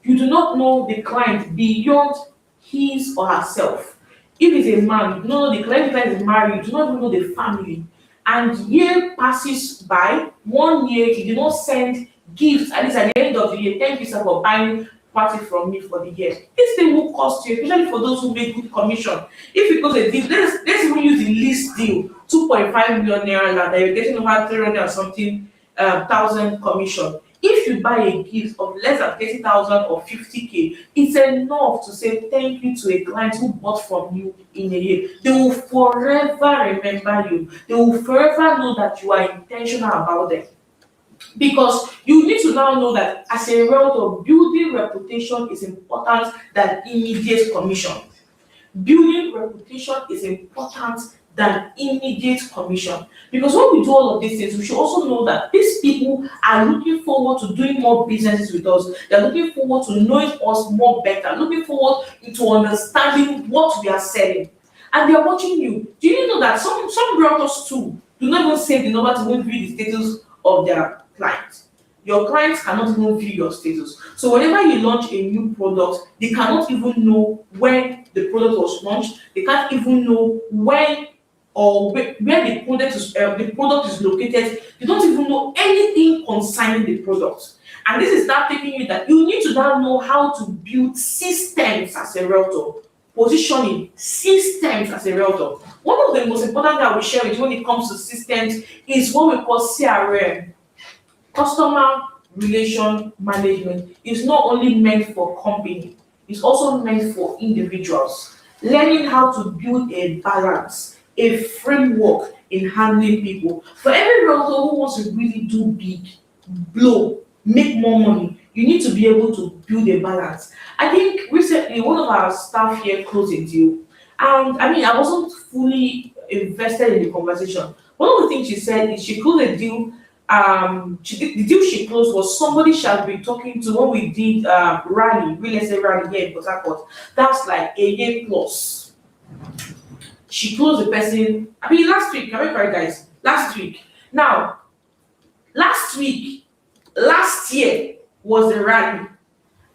you do not know the client beyond his or herself. If it's a man, you do not know the client is married, you do not even know the family. And year passes by, 1 year, you do not send gifts, at least at the end of the year, thank you sir for buying party from me for the year. This thing will cost you, especially for those who make good commission. If you close a deal, let's even use the least deal, 2.5 million naira, that you're getting over 300 or something thousand commission. If you buy a gift of less than 30,000 or 50K, it's enough to say thank you to a client who bought from you in a year. They will forever remember you. They will forever know that you are intentional about them. Because you need to now know that as a realtor, building reputation is important than immediate commission. Building reputation is important than immediate commission. Because when we do all of these things, we should also know that these people are looking forward to doing more businesses with us. They're looking forward to knowing us more better, looking forward to understanding what we are selling. And they're watching you. Do you know that some realtors too do not even save the number to even view the status of their clients? Your clients cannot even view your status. So whenever you launch a new product, they cannot even know when the product was launched. They can't even know when or where the product is located. They don't even know anything concerning the product. And this is now taking you that you need to now know how to build systems as a realtor. Positioning systems as a realtor. One of the most important that we share with you when it comes to systems is what we call CRM. Customer relation management is not only meant for company, it's also meant for individuals. Learning how to build a balance, a framework in handling people. For every realtor who wants to really do big, blow, make more money, you need to be able to build a balance. I think recently one of our staff here closed a deal, and I wasn't fully invested in the conversation. One of the things she said is she closed a deal. The deal she closed was somebody she had been talking to when we did real estate rally here in Port Harcourt. That's like a year plus. She closed the person. Last week. Can we correct, guys? Last week. Now, last year was the rally,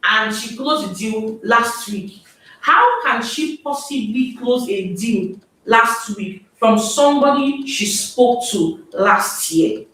and she closed the deal last week. How can she possibly close a deal last week from somebody she spoke to last year?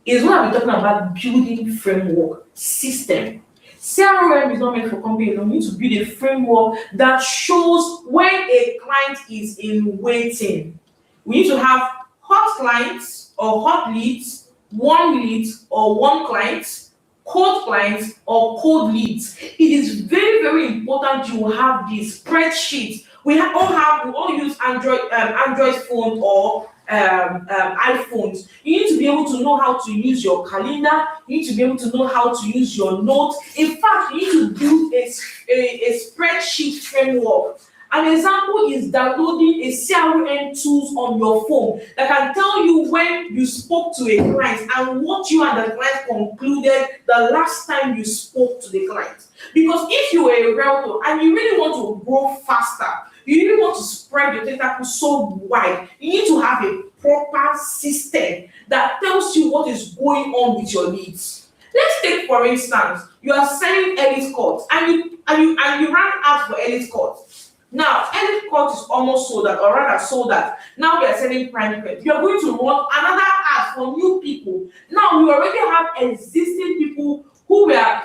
Is what I've been talking about, building framework, system. CRM is not meant for company alone. You need to build a framework that shows when a client is in waiting. We need to have hot clients or hot leads, warm leads or warm clients, cold clients or cold leads. It is very, very important you have this spreadsheet. We all use Android phone or iPhones. You need to be able to know how to use your calendar. You need to be able to know how to use your notes. In fact, you need to build a spreadsheet framework. An example is downloading a CRM tools on your phone that can tell you when you spoke to a client and what you and the client concluded the last time you spoke to the client. Because if you are a realtor and you really want to grow faster, you really want to spread your tentacles so wide, you need to have a proper system that tells you what is going on with your leads. Let's take, for instance, you are selling Elite Court and you ran ads for Elite Court. Now, Elite Court is almost sold out, or rather sold out. Now we are selling prime credit. You are going to run another ad for new people. Now we already have existing people who were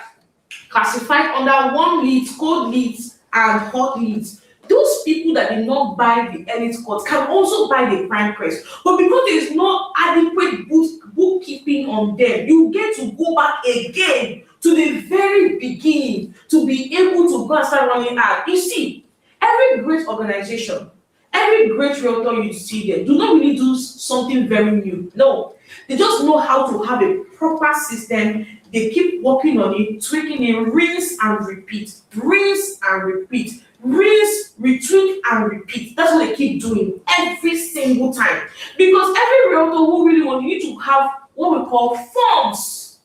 classified under warm leads, cold leads, and hot leads. Those people that did not buy the Elite Court can also buy the prime crest. But because there is no adequate bookkeeping on them, you get to go back again to the very beginning to be able to go and start running ads. You see, every great organization, every great realtor you see there do not really do something very new. No, they just know how to have a proper system. They keep working on it, tweaking it, rinse and repeat, rinse and repeat, rinse, retweak and repeat. That's what they keep doing every single time. Because every realtor who really wants, you need to have what we call forms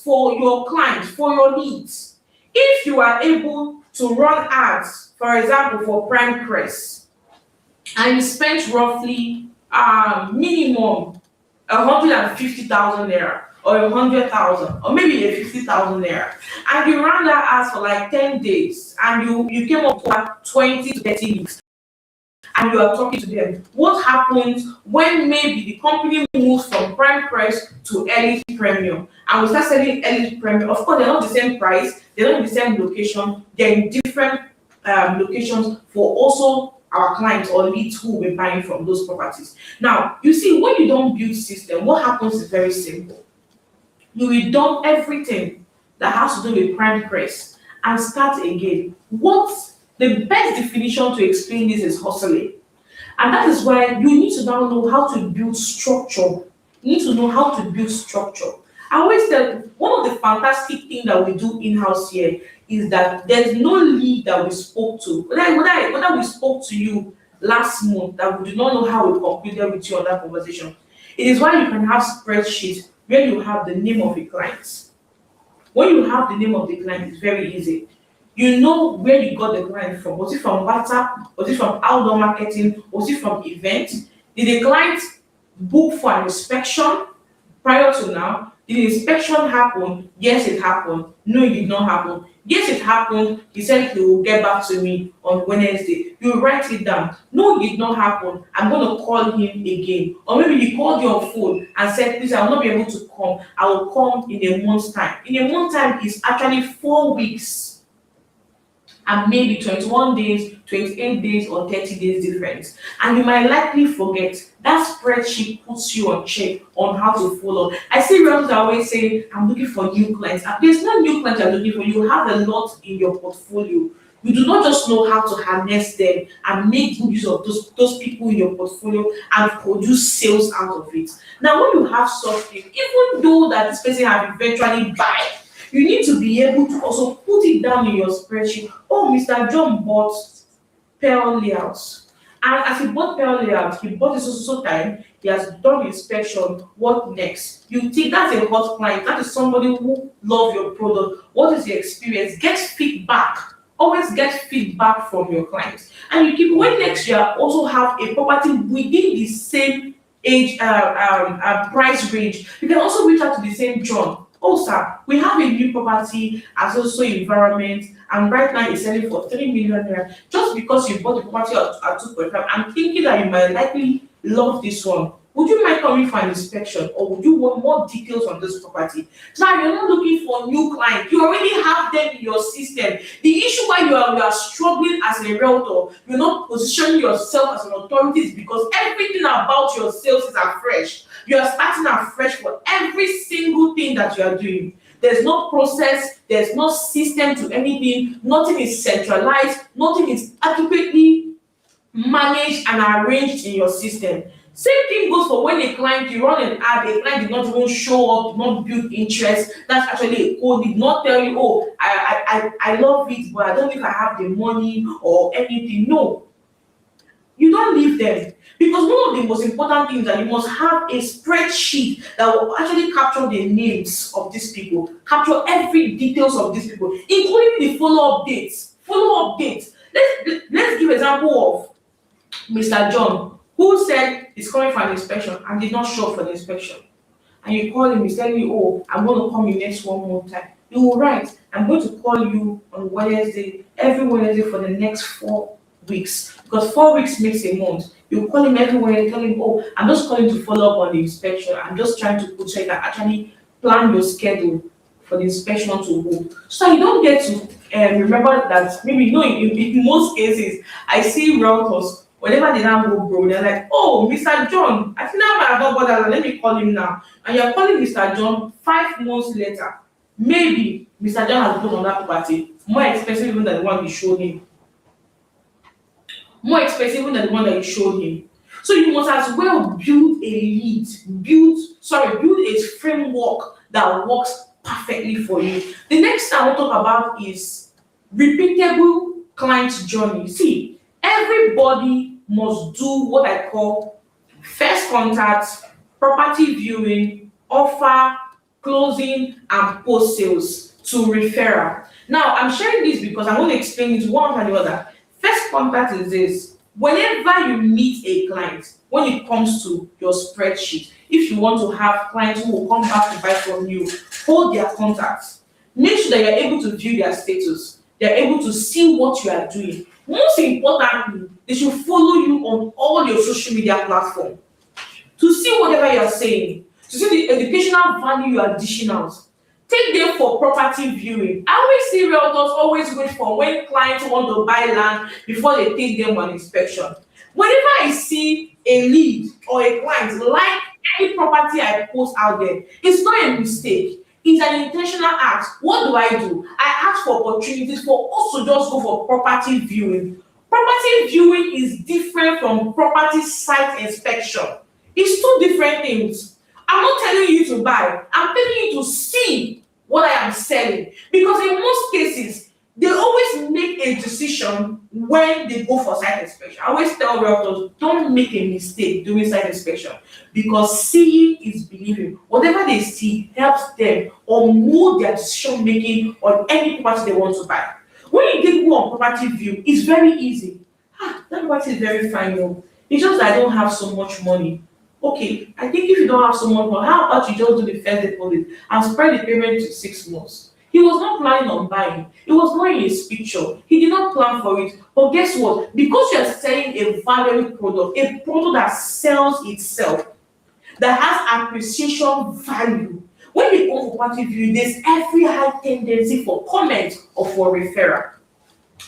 for your clients, for your leads. If you are able to run ads, for example, for Prime Crest, and you spent roughly minimum 150,000 naira, or 100,000, or maybe a 50,000 naira, and you ran that ads for like 10 days, and you came up with 20 to 30 leads, and you are talking to them. What happens when maybe the company moves from prime price to elite premium, and we start selling elite premium? Of course, they're not the same price, they're not in the same location, they're in different locations for also our clients or leads who will be buying from those properties. Now, you see, when you don't build system, what happens is very simple. You will dump everything that has to do with prime price and start again. What the best definition to explain this is hustling. And that is why you need to now know how to build structure. You need to know how to build structure. I always tell one of the fantastic things that we do in-house here is that there's no lead that we spoke to. Whether we spoke to you last month that we do not know how we concluded with you on that conversation. It is why you can have spreadsheets where you have the name of the clients. When you have the name of the client, it's very easy. You know where you got the client from. Was it from WhatsApp? Was it from outdoor marketing? Was it from events? Did the client book for an inspection prior to now? Did the inspection happen? Yes, it happened. No, it did not happen. Yes, it happened. He said he will get back to me on Wednesday. You write it down. No, it did not happen. I'm going to call him again. Or maybe he called you on phone and said, please, I will not be able to come. I will come in a month's time. In a month's time is actually 4 weeks. And maybe 21 days, 28 days, or 30 days difference. And you might likely forget. That spreadsheet puts you on check on how to follow. I see realtors that always say, I'm looking for new clients. And there's no new clients you're looking for. You have a lot in your portfolio. You do not just know how to harness them and make good use of those people in your portfolio and produce sales out of it. Now, when you have something, even though that this person have eventually buy, you need to be able to also put it down in your spreadsheet. Oh, Mr. John bought Pearl Layouts. And as he bought Pearl Layouts, he bought it so time, he has done inspection. What next? You think that's a hot client. That is somebody who loves your product. What is your experience? Get feedback. Always get feedback from your clients. And you keep, when next year also have a property within the same age price range, you can also reach out to the same John. Oh, sir, we have a new property as also environment, and right now it's selling for 3 million naira. Just because you bought the property at 2.5, I'm thinking that you might likely love this one. Would you mind coming for an inspection, or would you want more details on this property? Now, you're not looking for new clients. You already have them in your system. The issue why you are struggling as a realtor, you're not positioning yourself as an authority, is because everything about your sales is afresh. You are starting afresh for every single thing that you are doing. There's no process, there's no system to anything, nothing is centralized, nothing is adequately managed and arranged in your system. Same thing goes for when a client, you run an ad, a client did not even show up, did not build interest. That's actually a code, did not tell you, oh, I love it, but I don't think I have the money or anything. No, you don't leave them. Because one of the most important things that you must have a spreadsheet that will actually capture the names of these people, capture every details of these people, including the follow-up dates. Let's give example of Mr. John, who said he's coming for an inspection and did not show up for the inspection. And you call him, he's telling you, oh, I'm going to come in next 1 more time. You will write, I'm going to call you on Wednesday, every Wednesday for the next 4 weeks. Because 4 weeks makes a month. You call him everywhere and tell him, oh, I'm just calling to follow up on the inspection. I'm just trying to put check and actually plan your schedule for the inspection to go. So you don't get to remember that maybe in most cases, I see realtors, whenever they now go broke, they're like, oh, Mr. John, I think now I got bothered, let me call him now. And you're calling Mr. John 5 months later. Maybe Mr. John has bought on that property more expensive even than the one you showed him. More expensive than the one that you showed him. So you must as well build a lead, build a framework that works perfectly for you. The next thing I want to talk about is repeatable client journey. See, everybody must do what I call first contact, property viewing, offer, closing, and post sales to referral. Now, I'm sharing this because I'm going to explain it one after the other. First contact is this. whenever you meet a client, when it comes to your spreadsheet, if you want to have clients who will come back to buy from you, hold their contacts. Make sure that you're able to view their status. They're able to see what you are doing. Most importantly, they should follow you on all your social media platforms to see whatever you're saying, to see the educational value you are dishing out. Take them for property viewing. I always see realtors always wait for when clients want to buy land before they take them on inspection. Whenever I see a lead or a client like any property I post out there, it's not a mistake. It's an intentional act. What do? I ask for opportunities for us to just go for property viewing. Property viewing is different from property site inspection. It's two different things. I'm not telling you to buy. I'm telling you to see what I am selling. Because in most cases, they always make a decision when they go for site inspection. I always tell realtors, don't make a mistake doing site inspection, because seeing is believing. Whatever they see helps them or mold their decision making on any property they want to buy. When you take go on property view, it's very easy. That property is very fine. No. It's just that I don't have so much money. Okay, I think if you don't have so much money, how about you just do the first deposit and spread the payment to 6 months? He was not planning on buying. It was not in his picture. He did not plan for it. But guess what? Because you are selling a valuable product, a product that sells itself, that has appreciation value, when you go for property view, there's every high tendency for comment or for referral.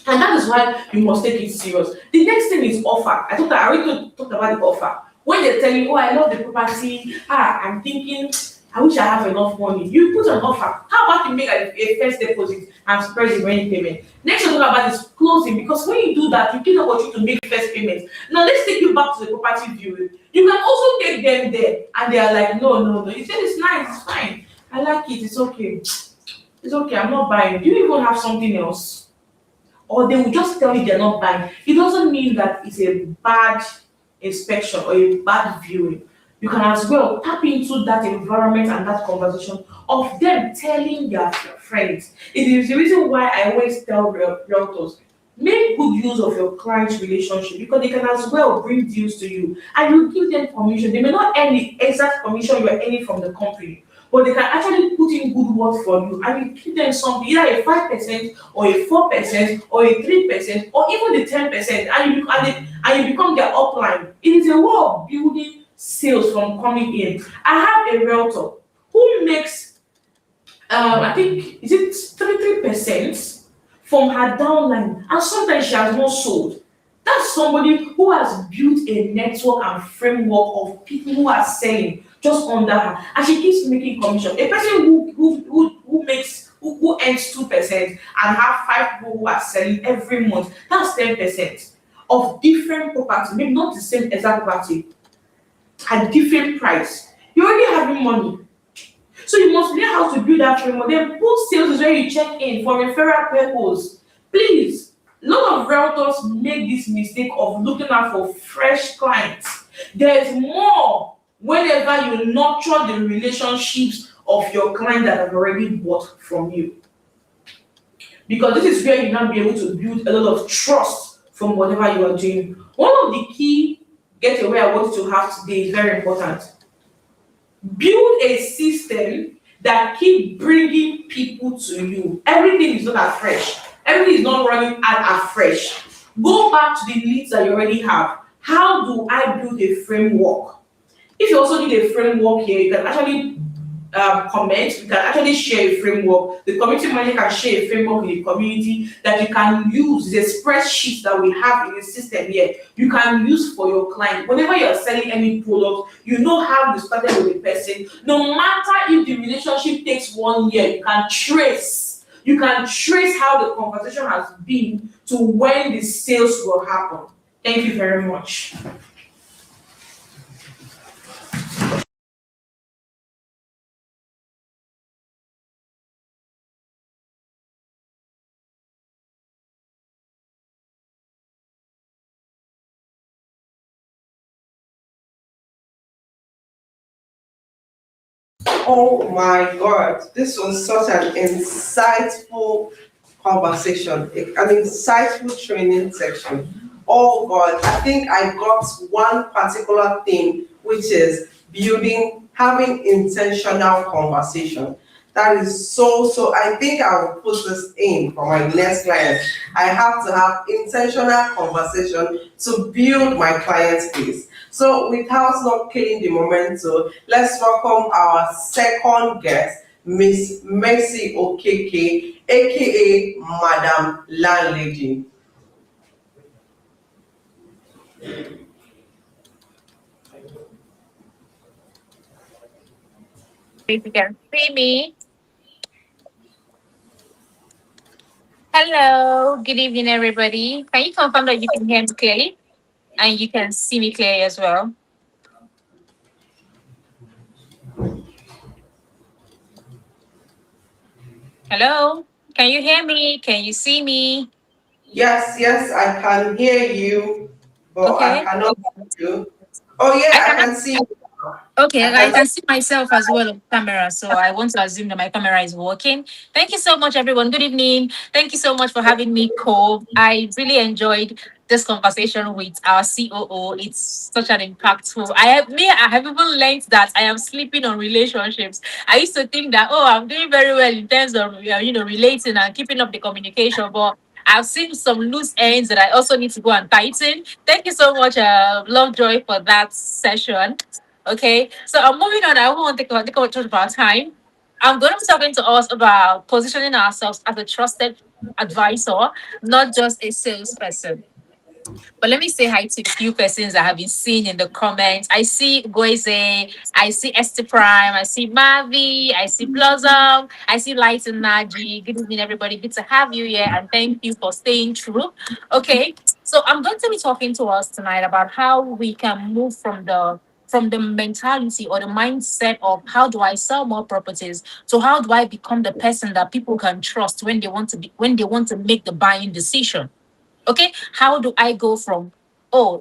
And that is why you must take it serious. The next thing is offer. I already talked about the offer. When they're telling you, oh, I love the property, I'm thinking, I wish I have enough money. You put an offer. How about you make a first deposit and spread the remaining payment? Next thing talk about is closing, because when you do that, you get opportunity to make first payments. Now let's take you back to the property viewing. You can also take them there and they are like, no. You said it's nice, it's fine. I like it, it's okay. It's okay, I'm not buying. Do you even have something else? Or they will just tell you they're not buying. It doesn't mean that it's a bad inspection or a bad viewing. You can as well tap into that environment and that conversation of them telling their friends. It is the reason why I always tell realtors, make good use of your client's relationship, because they can as well bring deals to you and you give them commission. They may not earn the exact commission you are earning from the company, but they can actually put in good work for you and you give them something, either a 5% or a 4% or a 3% or even the 10%, and you become their upline. It is a way of building sales from coming in. I have a realtor who makes I think is it 33% from her downline, and sometimes she has not sold. That's somebody who has built a network and framework of people who are selling just under her, and she keeps making commission. A person who earns 2% and have 5 people who are selling every month, that's 10% of different property, maybe not the same exact property, at different price. You're already having money. So you must learn how to build that framework. Then post sales is where you check in for referral purpose. Please, a lot of realtors make this mistake of looking out for fresh clients. There is more whenever you nurture the relationships of your client that have already bought from you. Because this is where you now be able to build a lot of trust from whatever you are doing. One of the key getaway I want you to have today is very important. Build a system that keep bringing people to you. Everything is not afresh. Everything is not running afresh. Go back to the leads that you already have. How do I build a framework? If you also need a framework here, you can actually comment. You can actually share a framework. The community manager can share a framework in the community that you can use. The spreadsheet that we have in the system here, you can use for your client. Whenever you're selling any product, you know how you started with the person. No matter if the relationship takes 1 year, you can trace. You can trace how the conversation has been to when the sales will happen. Thank you very much. Oh my God, this was such an insightful conversation, an insightful training section. oh God, I think I got one particular thing, which is having intentional conversation. That is so, I think I'll put this in for my next client. I have to have intentional conversation to build my client base. So without not killing the momentum, let's welcome our second guest, Miss Mercy Okeke, aka Madam Landlady. If you can see me. Hello, good evening, everybody. Can you confirm that you can hear me clearly and you can see me clearly as well? Hello, can you hear me? Can you see me? Yes, I can hear you, but I Okay. cannot hear you. Oh yeah, I I can can see you. Okay, I I can can see myself as well on camera, so I want to assume that my camera is working. Thank you so much, everyone. Good evening. Thank you so much for having me, Cole. I really enjoyed this conversation with our COO. It's such an impactful. I have even learned that I am sleeping on relationships. I used to think that I'm doing very well in terms of relating and keeping up the communication, but I've seen some loose ends that I also need to go and tighten. Thank you so much, Lovejoy, for that session. Okay, so I'm moving on. I won't take much of our time. I'm going to be talking to us about positioning ourselves as a trusted advisor, not just a salesperson. But let me say hi to a few persons I have been seeing in the comments. I see Goise, I see Esther Prime, I see Mavi, I see Blossom, I see Light and Naji. Good evening, everybody. Good to have you here, and thank you for staying true. Okay, so I'm going to be talking to us tonight about how we can move from the mentality or the mindset of how do I sell more properties to how do I become the person that people can trust when they want to make the buying decision. Okay, how do I go from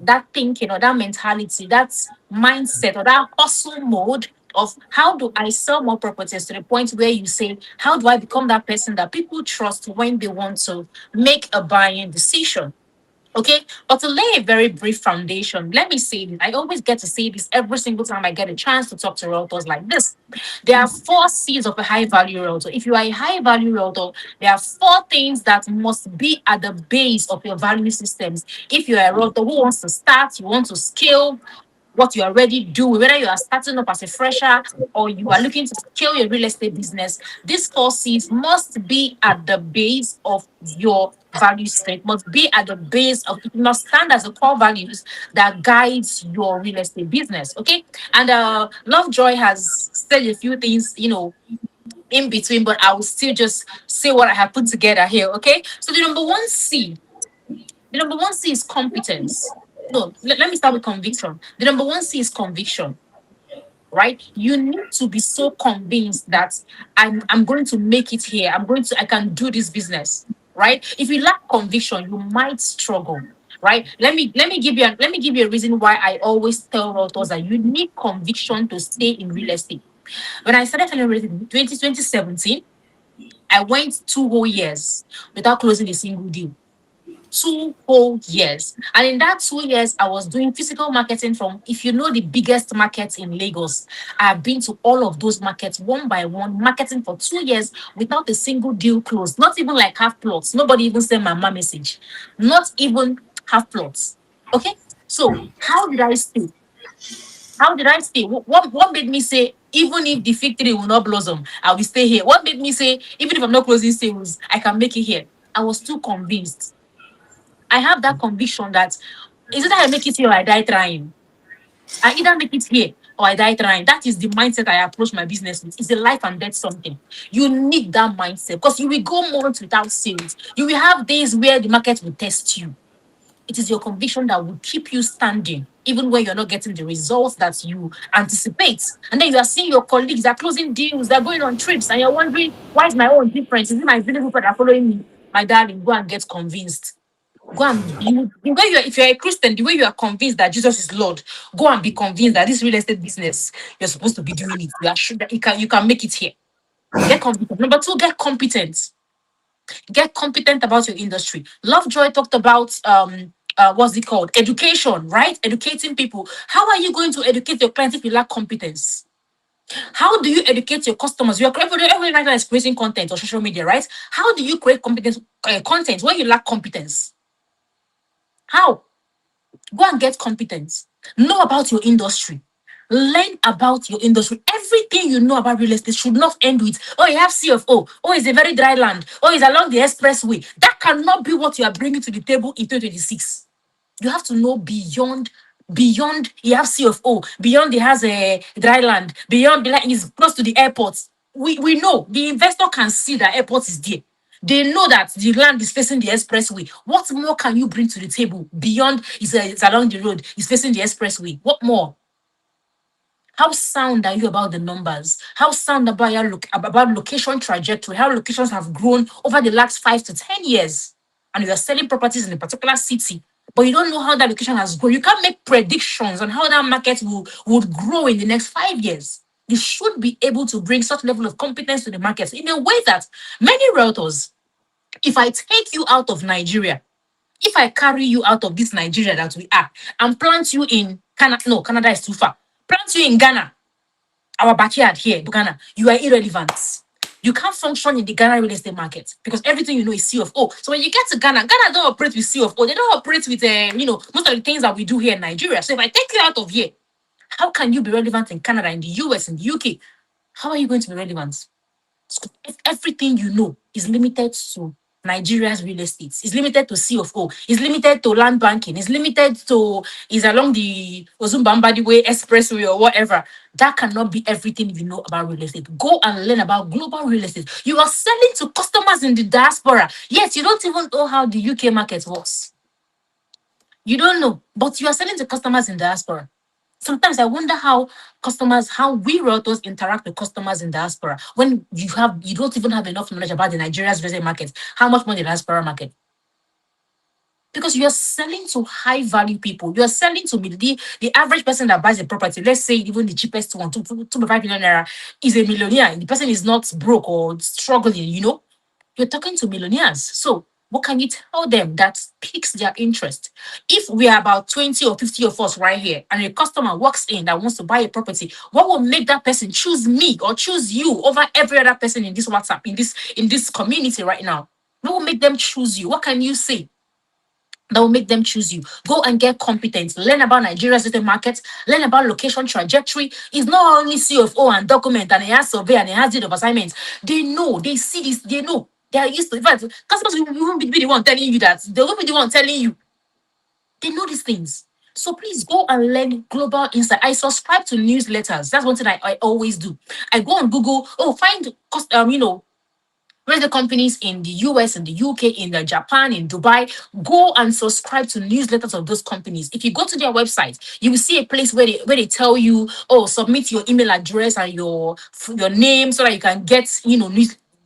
that thinking or that mentality, that mindset or that hustle mode of how do I sell more properties to the point where you say, how do I become that person that people trust when they want to make a buying decision? Okay, but to lay a very brief foundation, let me say this. I always get to say this every single time I get a chance to talk to realtors like this. There are 4 C's of a high value realtor. If you are a high value realtor, there are 4 things that must be at the base of your value systems. If you're a realtor who wants to start, you want to scale what you already do, whether you are starting up as a fresher or you are looking to scale your real estate business, these 4 C's must be at the base of your value system. It must be at the base of it must stand as the core values that guides your real estate business. Okay. And Lovejoy has said a few things, in between, but I will still just say what I have put together here. Okay. So the number one C is competence. No, let me start with conviction. The number one C is conviction, right? You need to be so convinced that I'm going to make it here. I can do this business, right? If you lack conviction, you might struggle, right? Let me give you a reason why I always tell realtors that you need conviction to stay in real estate. When I started selling real estate in 2017, I went 2 whole years without closing a single deal. 2 whole years. And in that 2 years, I was doing physical marketing from, if you know the biggest markets in Lagos, I've been to all of those markets one by one, marketing for 2 years without a single deal closed, not even like half plots. Nobody even sent my mom message, not even half plots. Okay. So, how did I stay? How did I stay? What made me say, even if the fig tree will not blossom, I will stay here? What made me say, even if I'm not closing sales, I can make it here? I was too convinced. I have that conviction that is either I make it here or I die trying. I either make it here or I die trying. That is the mindset I approach my business with. It's a life and death something. You need that mindset because you will go months without sales. You will have days where the market will test you. It is your conviction that will keep you standing, even when you're not getting the results that you anticipate. And then you are seeing your colleagues, they're closing deals, they're going on trips, and you're wondering, why is my own different? Is it my village people that are following me? My darling, go and get convinced. Go and the way if you're a Christian, the way you are convinced that Jesus is Lord, go and be convinced that this real estate business, you're supposed to be doing it. You are sure that you can make it here. Get competent. Number two, get competent. Get competent about your industry. Lovejoy talked about what's it called? Education, right? Educating people. How are you going to educate your clients if you lack competence? How do you educate your customers? Everybody right now is creating content on social media, right? How do you create competence content when you lack competence? How? Go and get competence. Know about your industry. Learn about your industry. Everything you know about real estate should not end with, oh, you have CFO. Oh, it's a very dry land. Oh, it's along the expressway. That cannot be what you are bringing to the table in 2026. You have to know beyond he has CFO, beyond he has a dry land, beyond like he's close to the airport. We know the investor can see that airport is there. They know that the land is facing the expressway. What more can you bring to the table beyond it's along the road, it's facing the expressway? What more? How sound are you about the numbers? How sound about about location trajectory? How locations have grown over the last 5 to 10 years, and you are selling properties in a particular city, but you don't know how that location has grown. You can't make predictions on how that market would grow in the next 5 years. You should be able to bring such level of competence to the market in a way that many realtors, if I take you out of Nigeria, if I carry you out of this Nigeria that we are and plant you in Canada, no, Canada is too far. Plant you in Ghana, our backyard here, Ghana, you are irrelevant. You can't function in the Ghana real estate market because everything you know is CFO. So when you get to Ghana, Ghana don't operate with CFO. They don't operate with, most of the things that we do here in Nigeria. So if I take you out of here, how can you be relevant in Canada, in the US, in the UK? How are you going to be relevant? So if everything you know is limited to Nigeria's real estate, is limited to CFO, is limited to land banking, is along the Ozumbambadi Way Expressway or whatever. That cannot be everything you know about real estate. Go and learn about global real estate. You are selling to customers in the diaspora. Yes, you don't even know how the UK market works. You don't know, but you are selling to customers in diaspora. Sometimes I wonder how we realtors interact with customers in diaspora when you don't even have enough knowledge about the Nigeria's real estate market. How much more the diaspora market? Because you are selling to high value people. You are selling to the average person that buys a property. Let's say even the cheapest one, 2.5 million naira, is a millionaire. The person is not broke or struggling. You're talking to millionaires. So what can you tell them that piques their interest? If we are about 20 or 50 of us right here, and a customer walks in that wants to buy a property, what will make that person choose me or choose you over every other person in this WhatsApp, in this community right now? What will make them choose you? What can you say that will make them choose you? Go and get competence. Learn about Nigeria's estate market. Learn about location trajectory. It's not only CFO and document and it has survey and it has deed of assignments. They know. They see this. They know. They are used to it. In fact, customers won't be the one telling you that. They won't be the one telling you. They know these things. So please go and learn global insight. I subscribe to newsletters. That's one thing I always do. I go on Google. Find where the companies in the US, in the UK, in the Japan, in Dubai, go and subscribe to newsletters of those companies. If you go to their website, you will see a place where they tell you, submit your email address and your name so that you can get,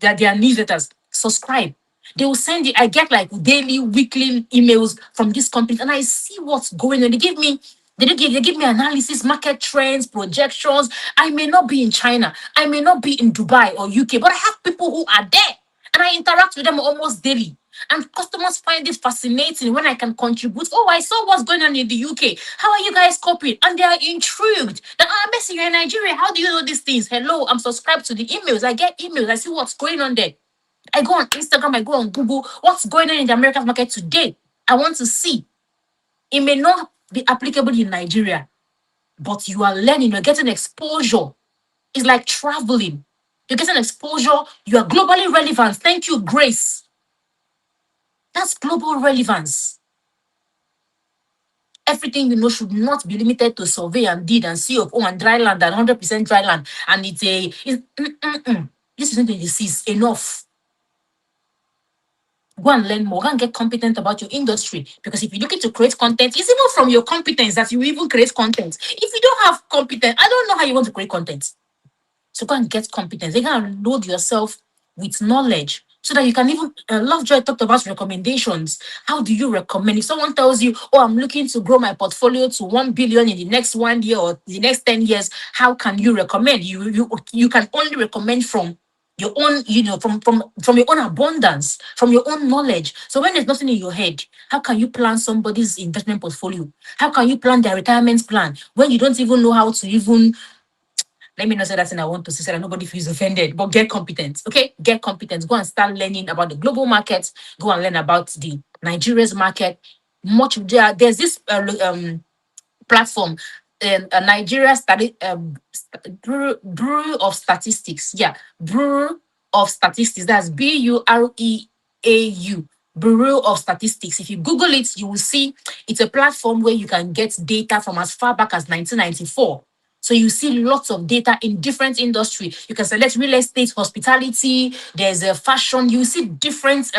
their newsletters. Subscribe. They will send you, I get like daily, weekly emails from these companies, and I see what's going on. They give me analysis, market trends, projections. I may not be in China, I may not be in Dubai or UK, but I have people who are there and I interact with them almost daily. And customers find it fascinating when I can contribute. Oh, I saw what's going on in the UK. How are you guys coping? And they are intrigued. Messi, you're in Nigeria. How do you know these things? Hello, I'm subscribed to the emails. I get emails. I see what's going on there. I go on Instagram, I go on Google. What's going on in the American market today? I want to see. It may not be applicable in Nigeria, but you are learning, you're getting exposure. It's like traveling. You're getting exposure, you are globally relevant. Thank you, Grace. That's global relevance. Everything you know should not be limited to survey and deed and CFO and dry land and 100% dry land. And this is 2026, enough. Go and learn more. Go and get competent about your industry. Because if you're looking to create content, it's even from your competence that you even create content. If you don't have competence, I don't know how you want to create content. So go and get competence. You can load yourself with knowledge so that you can even, Lovejoy talked about recommendations. How do you recommend? If someone tells you, I'm looking to grow my portfolio to 1 billion in the next 1 year or the next 10 years, how can you recommend? You can only recommend from your own, from your own abundance, from your own knowledge. So when there's nothing in your head, how can you plan somebody's investment portfolio? How can you plan their retirement plan when you don't even know how to even, let me not say that thing I want to say so that nobody feels offended, but get competent. Okay, get competent. Go and start learning about the global market. Go and learn about the Nigeria's market. There's this platform, a Nigeria study, Bureau of Statistics. Yeah, Bureau of Statistics. That's BUREAU. Bureau of Statistics. If you Google it, you will see it's a platform where you can get data from as far back as 1994. So you see lots of data in different industry. You can select real estate, hospitality. There's a fashion. You see different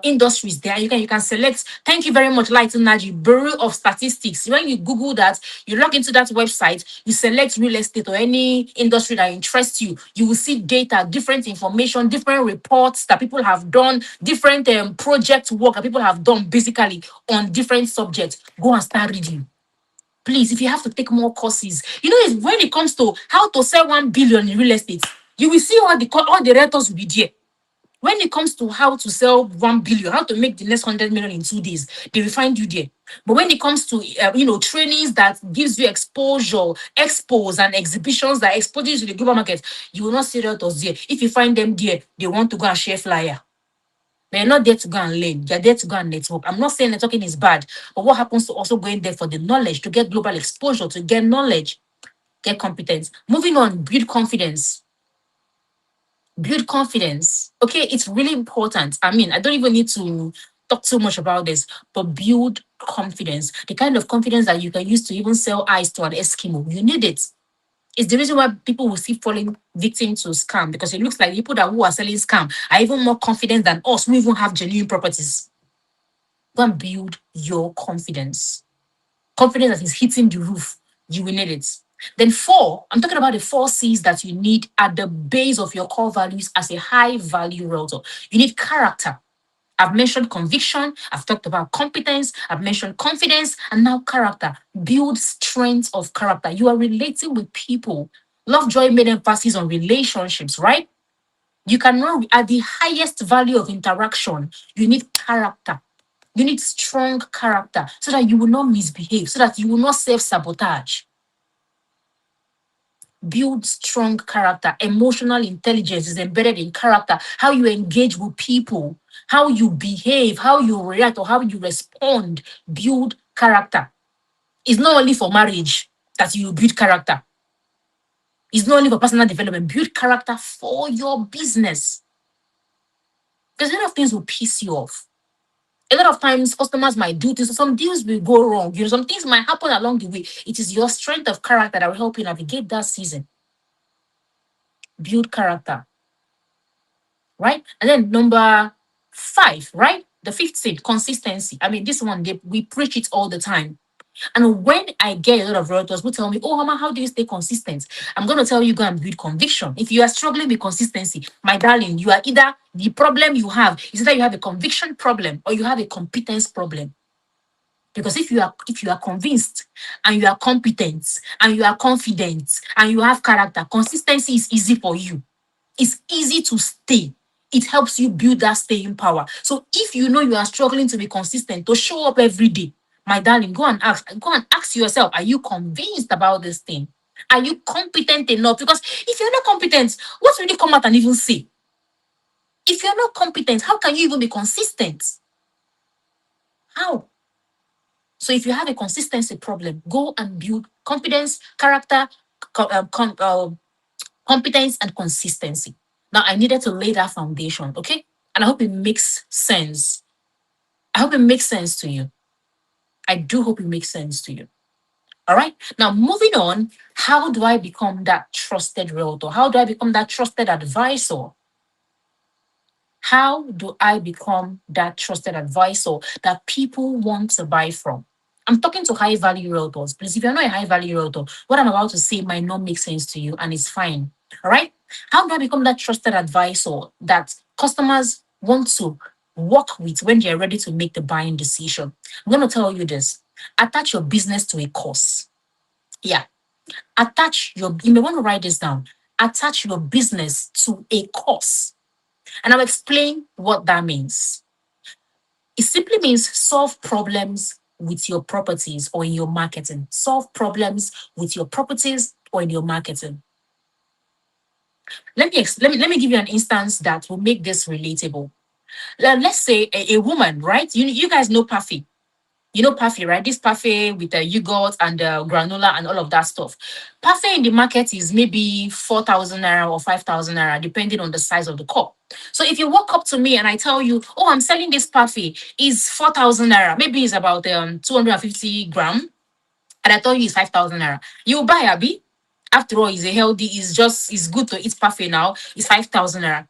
industries there. You can select. Thank you very much, Light Energy Bureau of Statistics. When you Google that, you log into that website, you select real estate or any industry that interests you. You will see data, different information, different reports that people have done, different project work that people have done basically on different subjects. Go and start reading. Please, if you have to take more courses, when it comes to how to sell 1 billion in real estate, you will see all the realtors will be there. When it comes to how to sell 1 billion, how to make the next 100 million in 2 days, they will find you there. But when it comes to, trainings that gives you exposure, expos and exhibitions that expose you to the global market, you will not see realtors there. If you find them there, they want to go and share flyer. They're not there to go and learn. They're there to go and network. I'm not saying networking is bad, but what happens to also going there for the knowledge, to get global exposure, to get knowledge, get competence. Moving on, build confidence. Build confidence. Okay, it's really important. I mean, I don't even need to talk too much about this, but build confidence. The kind of confidence that you can use to even sell ice to an Eskimo. You need it. It's the reason why people will see falling victim to scam, because it looks like people who are selling scam are even more confident than us who even have genuine properties. Go and build your confidence. Confidence that is hitting the roof. You will need it. Then 4, I'm talking about the 4 C's that you need at the base of your core values as a high value realtor. You need character. I've mentioned conviction. I've talked about competence. I've mentioned confidence, and now character. Build strength of character. You are relating with people. Lovejoy made emphasis on relationships, right? You cannot, at the highest value of interaction, you need character. You need strong character so that you will not misbehave, so that you will not self-sabotage. Build strong character. Emotional intelligence is embedded in character. How you engage with people, how you behave, how you react, or how you respond. Build character. It's not only for marriage that you build character. It's not only for personal development. Build character for your business. Because a lot of things will piss you off. A lot of times, customers might do this. Some deals will go wrong. Some things might happen along the way. It is your strength of character that will help you navigate that season. Build character, right? And then number 5, right? The 5th thing, consistency. I mean, this one, we preach it all the time. And when I get a lot of realtors who tell me, oh, Mama, how do you stay consistent? I'm going to tell you, go and build conviction. If you are struggling with consistency, my darling, you are either, the problem you have is either you have a conviction problem or you have a competence problem. Because if you are convinced and you are competent and you are confident and you have character, consistency is easy for you. It's easy to stay. It helps you build that staying power. So if you know you are struggling to be consistent, to show up every day, my darling, go and ask yourself, are you convinced about this thing? Are you competent enough? Because if you're not competent, what will you come out and even say? If you're not competent, how can you even be consistent? How? So if you have a consistency problem, go and build confidence, character, competence, and consistency. Now, I needed to lay that foundation, okay? And I hope it makes sense. I hope it makes sense to you. I do hope it makes sense to you. All right? Now, moving on, how do I become that trusted realtor? How do I become that trusted advisor? How do I become that trusted advisor that people want to buy from? I'm talking to high value realtors. Please, if you're not a high value realtor, what I'm about to say might not make sense to you, and it's fine. All right? How do I become that trusted advisor that customers want to work with when they're ready to make the buying decision? I'm going to tell you this. Attach your business to a course. Yeah. You may want to write this down. attach your business to a course. And I'll explain what that means. It simply means solve problems with your properties or in your marketing. Solve problems with your properties or in your marketing. Let me give you an instance that will make this relatable. Let's say a woman, right? You guys know Puffy. You know parfait, right? This parfait with the yogurt and the granola and all of that stuff. Parfait in the market is maybe 4,000 naira or 5,000 naira, depending on the size of the cup. So if you walk up to me and I tell you, oh, I'm selling this parfait, is 4,000 naira, maybe it's about 250 gram, and I tell you it's 5,000 naira, you buy Abi. After all, it's a healthy, it's good to eat parfait now, it's 5,000 naira.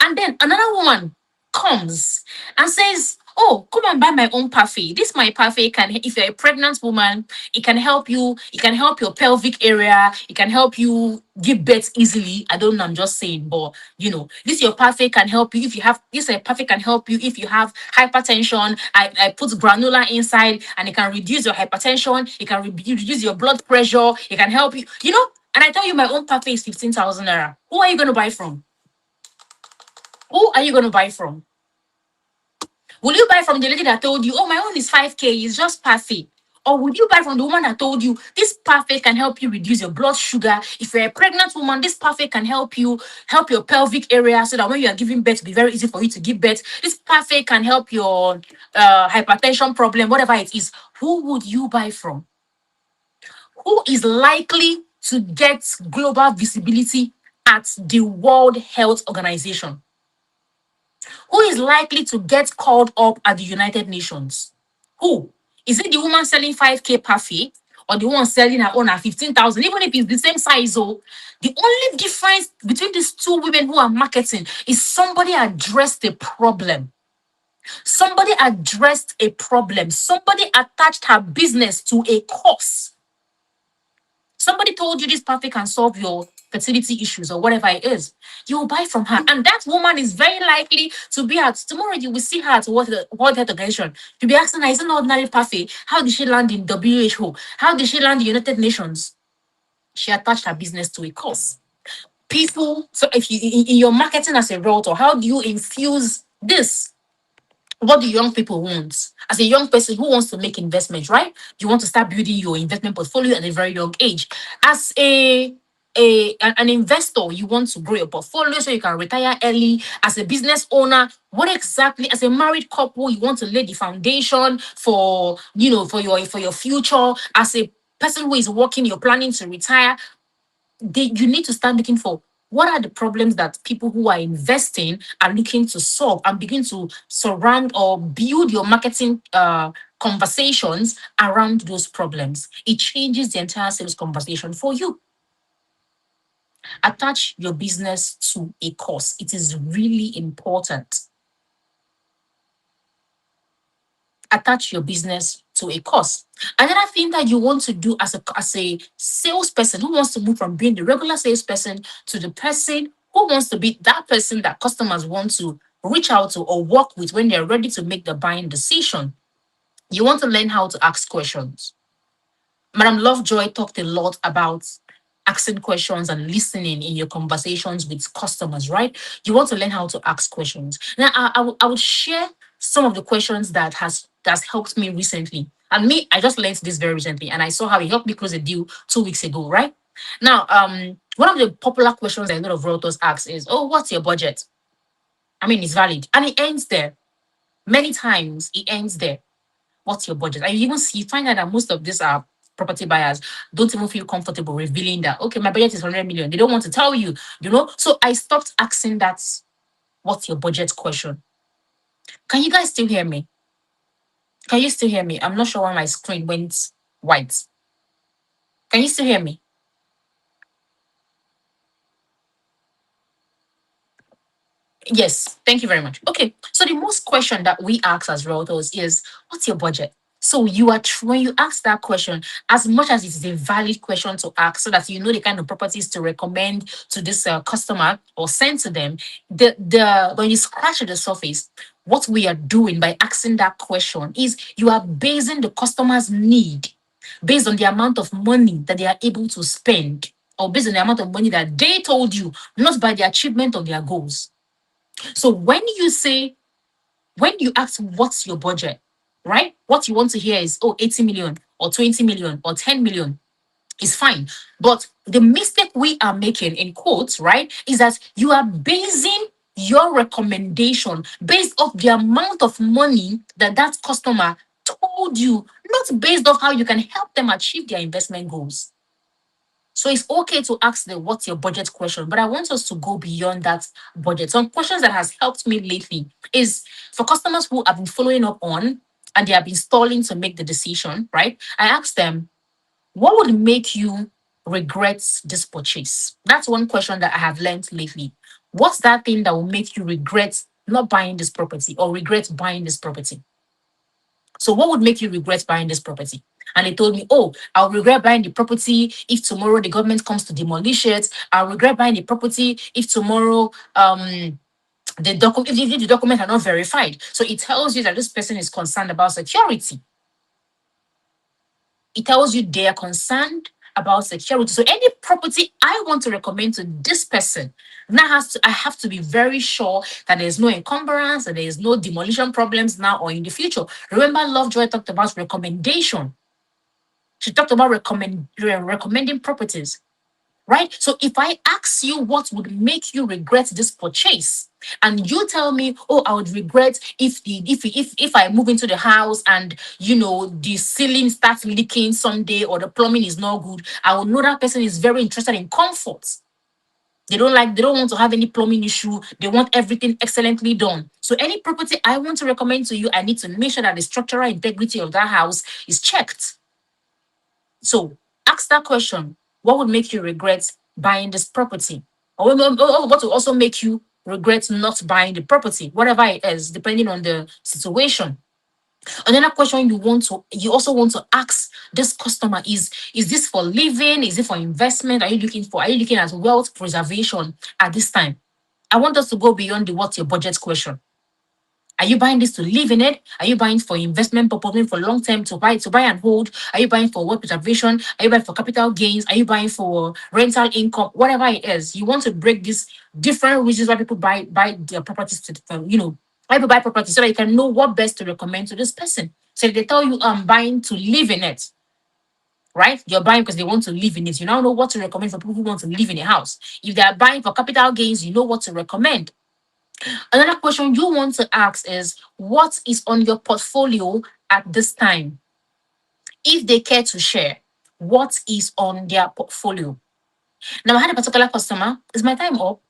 And then another woman comes and says, oh, come and buy my own parfait. This my parfait can, if you're a pregnant woman, it can help you, it can help your pelvic area, it can help you give birth easily. I don't know, I'm just saying, but this your parfait can help you if you have this parfait can help you if you have hypertension. I put granola inside and it can reduce your hypertension, it can reduce your blood pressure, it can help you, and I tell you my own parfait is 15,000 naira. Who are you gonna buy from? Who are you going to buy from? Will you buy from the lady that told you, oh, my own is 5K, it's just parfait? Or would you buy from the woman that told you, this parfait can help you reduce your blood sugar? If you're a pregnant woman, this parfait can help your pelvic area so that when you are giving birth, it'll be very easy for you to give birth. This parfait can help your hypertension problem, whatever it is. Who would you buy from? Who is likely to get global visibility at the World Health Organization? Who is likely to get called up at the United Nations? Who? Is it the woman selling 5K parfait or the one selling her own at 15,000? Even if it's the same size, the only difference between these two women who are marketing is somebody addressed a problem. Somebody addressed a problem. Somebody attached her business to a cause. Somebody told you this parfait can solve your fertility issues or whatever it is. You will buy from her. And that woman is very likely to be at, tomorrow you will see her at World Health Organization. You'll be asking her, is it an ordinary parfait? How did she land in WHO? How did she land in the United Nations? She attached her business to a cause. People, so if you in your marketing as a realtor, how do you infuse this? What do young people want? As a young person who wants to make investments, right? You want to start building your investment portfolio at a very young age. As an investor, you want to grow your portfolio so you can retire early. As a business owner, what exactly? As a married couple, you want to lay the foundation for for your future. As a person who is working, you're planning to retire. You need to start looking for what are the problems that people who are investing are looking to solve and begin to surround or build your marketing conversations around those problems. It changes the entire sales conversation for you. Attach your business to a cause. It is really important. Attach your business to a cause. Another thing that you want to do as a salesperson who wants to move from being the regular salesperson to the person who wants to be that person that customers want to reach out to or work with when they're ready to make the buying decision. You want to learn how to ask questions. Madam Lovejoy talked a lot about asking questions and listening in your conversations with customers, right? You want to learn how to ask questions. Now, I would share some of the questions that's helped me recently. And me, I just learned this very recently, and I saw how it helped me close a deal 2 weeks ago, right? Now, one of the popular questions that a lot of realtors ask is, "Oh, what's your budget?" I mean, it's valid, and it ends there. Many times, it ends there. What's your budget? And you find out that most of these property buyers don't even feel comfortable revealing that, okay, my budget is 100 million. They don't want to tell you, So I stopped asking that, what's your budget question. Can you guys still hear me? Can you still hear me? I'm not sure why my screen went white. Can you still hear me? Yes, thank you very much. Okay, so the most question that we ask as realtors is, what's your budget? So when you ask that question, as much as it is a valid question to ask, so that you know the kind of properties to recommend to this customer or send to them, when you scratch at the surface, what we are doing by asking that question is you are basing the customer's need based on the amount of money that they are able to spend or based on the amount of money that they told you, not by the achievement of their goals. So when you ask what's your budget, right? What you want to hear is, 80 million or 20 million or 10 million is fine. But the mistake we are making, in quotes, right, is that you are basing your recommendation based off the amount of money that customer told you, not based off how you can help them achieve their investment goals. So it's okay to ask the what's your budget question, but I want us to go beyond that budget. Some questions that has helped me lately is for customers who have been following up on and they have been stalling to make the decision, right? I asked them, what would make you regret this purchase? That's one question that I have learned lately. What's that thing that will make you regret not buying this property or regret buying this property? So what would make you regret buying this property? And they told me, I'll regret buying the property if tomorrow the government comes to demolish it. I'll regret buying the property if tomorrow if the documents are not verified. So it tells you that this person is concerned about security. It tells you they are concerned about security. So any property I want to recommend to this person, now I have to be very sure that there's no encumbrance, that there is no demolition problems now or in the future. Remember, Lovejoy talked about recommendation. She talked about recommending properties, right? So if I ask you what would make you regret this purchase, and you tell me, I would regret if I move into the house and the ceiling starts leaking someday or the plumbing is not good, I will know that person is very interested in comfort. They don't want to have any plumbing issue. They want everything excellently done. So any property I want to recommend to you, I need to make sure that the structural integrity of that house is checked. So ask that question. What would make you regret buying this property? Or what will also make you regret not buying the property? Whatever it is, depending on the situation. Another question you also want to ask this customer is this for living? Is it for investment? Are you looking at wealth preservation at this time? I want us to go beyond the what's your budget question. Are you buying this to live in it? Are you buying for investment purpose, for long term to buy and hold? Are you buying for wealth preservation? Are you buying for capital gains? Are you buying for rental income? Whatever it is, you want to break these different reasons why people buy their properties why people buy property so that you can know what best to recommend to this person. So if they tell you I'm buying to live in it, right? You're buying because they want to live in it. You now know what to recommend for people who want to live in a house. If they are buying for capital gains, you know what to recommend. Another question you want to ask is, what is on your portfolio at this time? If they care to share, what is on their portfolio? Now, I had a particular customer. Is my time up?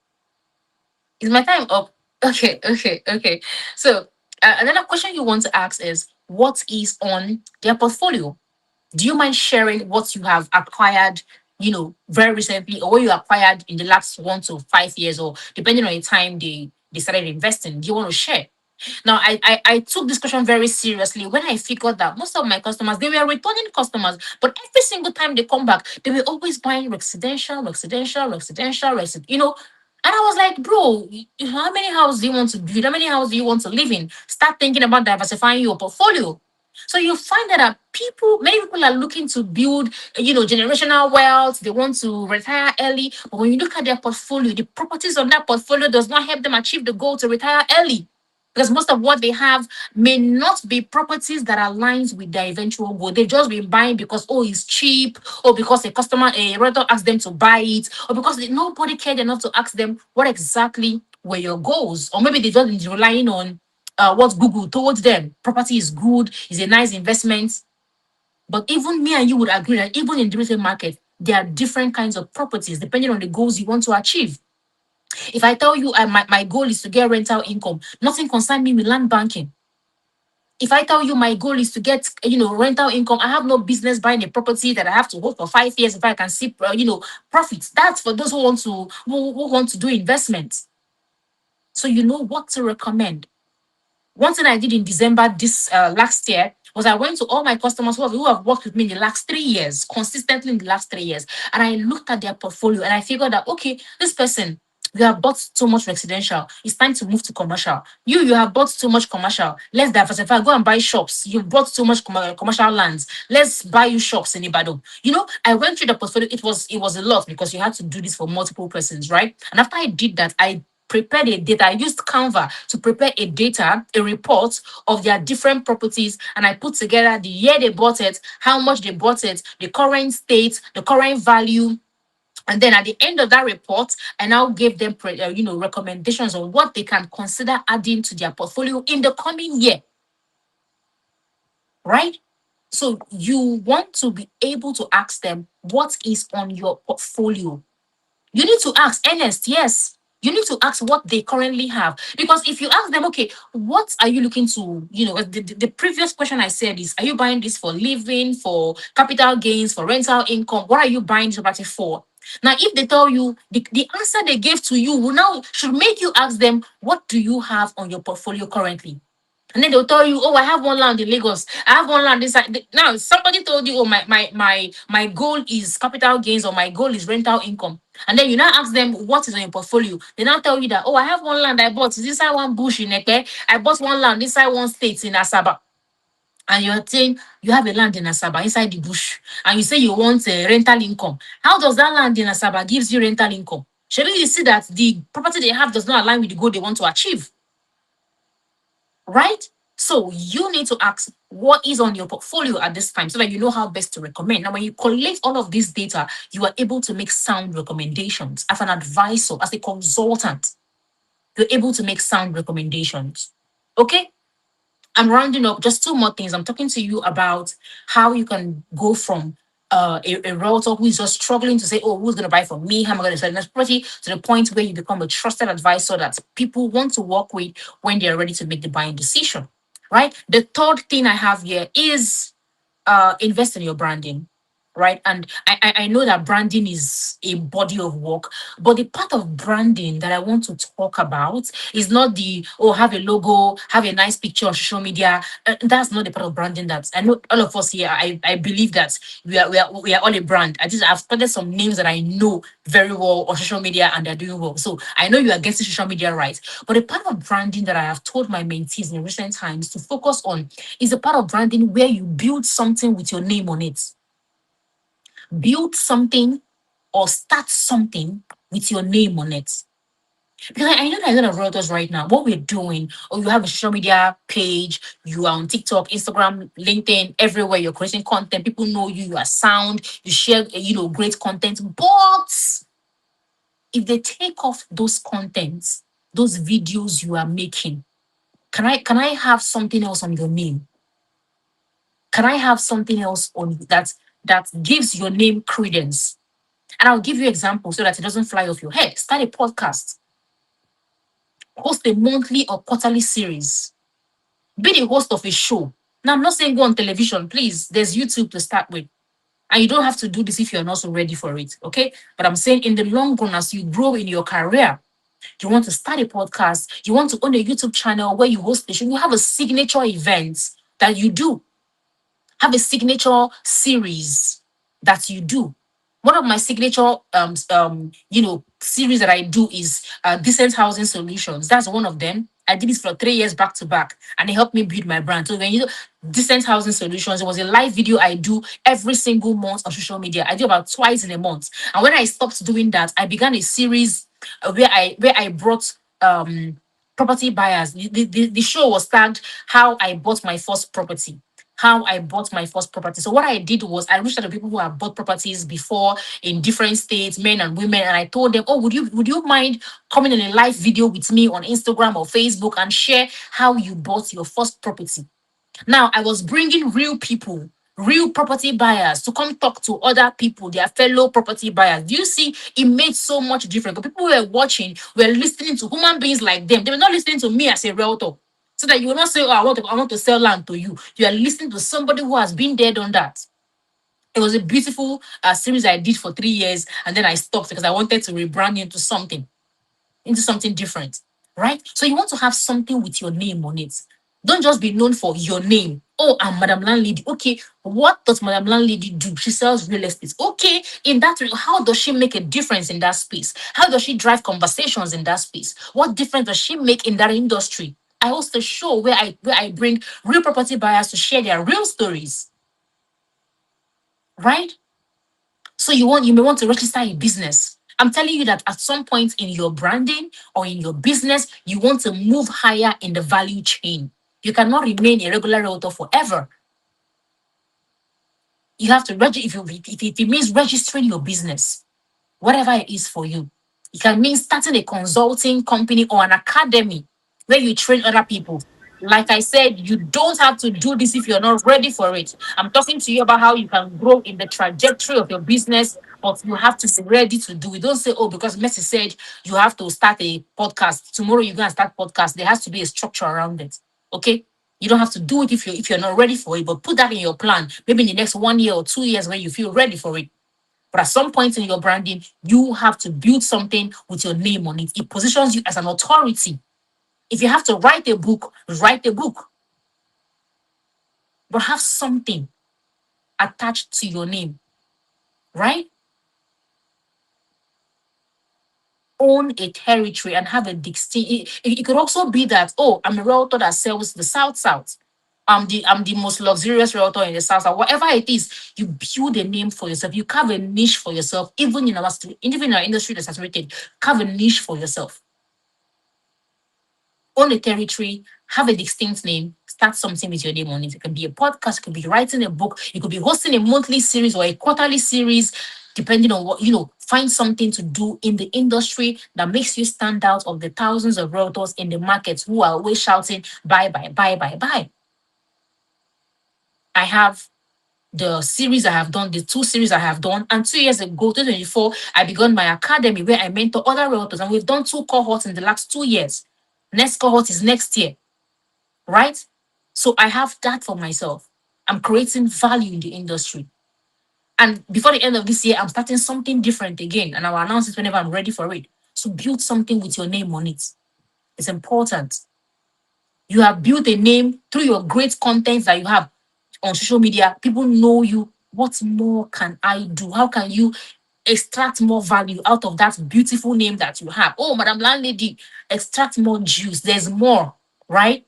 Is my time up? Okay. So, another question you want to ask is, what is on their portfolio? Do you mind sharing what you have acquired, very recently, or what you acquired in the last 1 to 5 years, or depending on the time they started investing? Do you want to share? Now, I took this question very seriously when I figured that most of my customers, they were returning customers, but every single time they come back, they were always buying residential. And I was like, bro, how many houses do you want to build? How many houses do you want to live in? Start thinking about diversifying your portfolio. So you find that many people are looking to build, generational wealth. They want to retire early. But when you look at their portfolio, the properties on that portfolio does not help them achieve the goal to retire early. Because most of what they have may not be properties that aligns with their eventual goal. They've just been buying because, it's cheap, or because a rental asked them to buy it, or because nobody cared enough to ask them what exactly were your goals. Or maybe they just been relying on what Google told them. Property is good, is a nice investment. But even me and you would agree that even in the retail market, there are different kinds of properties depending on the goals you want to achieve. If I tell you my goal is to get rental income, nothing concerns me with land banking. If I tell you my goal is to get, rental income, I have no business buying a property that I have to hold for 5 years if I can see, profits. That's for those who want to do investments. So you know what to recommend. One thing I did in December this last year was I went to all my customers who have worked with me in the last 3 years, consistently in the last 3 years, and I looked at their portfolio and I figured that, okay, this person, You have bought too much residential. It's time to move to commercial. You have bought too much commercial. Let's diversify. Go and buy shops. You've bought too much commercial lands. Let's buy you shops in Ibadan. I went through the portfolio. It was a lot because you had to do this for multiple persons, right? And after I did that, I prepared a data. I used Canva to prepare a report of their different properties, and I put together the year they bought it, how much they bought it, the current state, the current value. And then at the end of that report, I now gave them, recommendations on what they can consider adding to their portfolio in the coming year, right? So you want to be able to ask them what is on your portfolio. You need to ask, Ernest, yes. You need to ask what they currently have. Because if you ask them, okay, what are you looking to, the previous question I said is, are you buying this for living, for capital gains, for rental income? What are you buying this property for? Now, if they tell you, the answer they gave to you will now should make you ask them, what do you have on your portfolio currently? And then they'll tell you, oh, I have one land in Lagos. I have one land this side. Now, somebody told you, oh, my goal is capital gains or my goal is rental income. And then you now ask them what is on your portfolio. They now tell you that, oh, I have one land I bought. It's inside one bush in Eke. I bought one land inside one state in Asaba. And you're saying you have a land in Asaba inside the bush. And you say you want a rental income. How does that land in Asaba gives you rental income? Shall you see that the property they have does not align with the goal they want to achieve? Right? So you need to ask what is on your portfolio at this time so that you know how best to recommend. Now, when you collect all of this data, you are able to make sound recommendations. As an advisor, as a consultant, you're able to make sound recommendations. Okay? I'm rounding up just two more things. I'm talking to you about how you can go from a realtor who is just struggling to say, oh, who's going to buy from me? How am I going to sell this property? To the point where you become a trusted advisor that people want to work with when they're ready to make the buying decision, right? The third thing I have here is invest in your branding, right? And I know that branding is a body of work, but the part of branding that I want to talk about is not have a logo, have a nice picture on social media. That's not the part of branding that I know all of us here. I believe that we are all a brand. I've started some names that I know very well on social media and they're doing well. So I know you are getting social media right. But the part of branding that I have told my mentees in recent times to focus on is a part of branding where you build something with your name on it. Build something or start something with your name on it. Because I know that a lot of realtors right now, what we're doing, or you have a social media page, you are on TikTok, Instagram, LinkedIn, everywhere, you're creating content, people know you, you are sound, you share, great content. But if they take off those contents, those videos you are making, can I have something else on your name? Can I have something else on that gives your name credence? And I'll give you examples so that it doesn't fly off your head. Start a podcast. Host a monthly or quarterly series. Be the host of a show. Now, I'm not saying go on television, please. There's YouTube to start with. And you don't have to do this if you're not so ready for it, okay? But I'm saying in the long run, as you grow in your career, you want to start a podcast, you want to own a YouTube channel where you host the show, you have a signature event that you do. Have a signature series that you do. One of my signature series that I do is Decent Housing Solutions. That's one of them. I did this for 3 years back to back, and it helped me build my brand. So when you do Decent Housing Solutions, it was a live video I do every single month on social media. I do about twice in a month. And when I stopped doing that, I began a series where I brought property buyers. The show was tagged How I Bought My First Property. So what I did was I reached out to people who have bought properties before in different states, men and women, and I told them, oh, would you mind coming in a live video with me on Instagram or Facebook and share how you bought your first property? Now, I was bringing real people, real property buyers to come talk to other people, their fellow property buyers. Do you see? It made so much difference. But people who were watching were listening to human beings like them. They were not listening to me as a realtor. So that you will not say, oh, I want to sell land to you. You are listening to somebody who has been there, done that. It was a beautiful series I did for 3 years, and then I stopped because I wanted to rebrand into something different, right? So you want to have something with your name on it. Don't just be known for your name. Oh, I'm Madam Landlady. Okay, what does Madam Landlady do? She sells real estate. Okay, in that, how does she make a difference in that space? How does she drive conversations in that space? What difference does she make in that industry? I host a show where I bring real property buyers to share their real stories, right? So you may want to register a business. I'm telling you that at some point in your branding or in your business, you want to move higher in the value chain. You cannot remain a regular realtor forever. You have to register if it means registering your business, whatever it is for you. It can mean starting a consulting company or an academy where you train other people. Like I said, you don't have to do this if you're not ready for it. I'm talking to you about how you can grow in the trajectory of your business, but you have to be ready to do it. Don't say, oh, because Messi said you have to start a podcast. Tomorrow you're going to start podcast. There has to be a structure around it. Okay? You don't have to do it if you're not ready for it, but put that in your plan. Maybe in the next 1 year or 2 years when you feel ready for it. But at some point in your branding, you have to build something with your name on it. It positions you as an authority. If you have to write a book, but have something attached to your name, right? Own a territory and have a distinct. It could also be that, oh, I'm a realtor that sells the South. I'm the most luxurious realtor in the South. Whatever it is, you build a name for yourself. You carve a niche for yourself. Even in our industry that's saturated, carve a niche for yourself. Own a territory, have a distinct name, start something with your name on it. It could be a podcast, it could be writing a book, you could be hosting a monthly series or a quarterly series, depending on what, find something to do in the industry that makes you stand out of the thousands of realtors in the market who are always shouting, buy, buy, buy, buy, buy. I have the series I have done, the 2 series I have done, and 2 years ago, 2024, I began my academy where I mentor other realtors, and we've done 2 cohorts in the last 2 years. Next cohort is next year, right? So I have that for myself. I'm creating value in the industry. And before the end of this year, I'm starting something different again, and I'll announce it whenever I'm ready for it. So build something with your name on it. It's important. You have built a name through your great content that you have on social media. People know you. What more can I do? How can you extract more value out of that beautiful name that you have? Oh, Madam Landlady, extract more juice. There's more, right?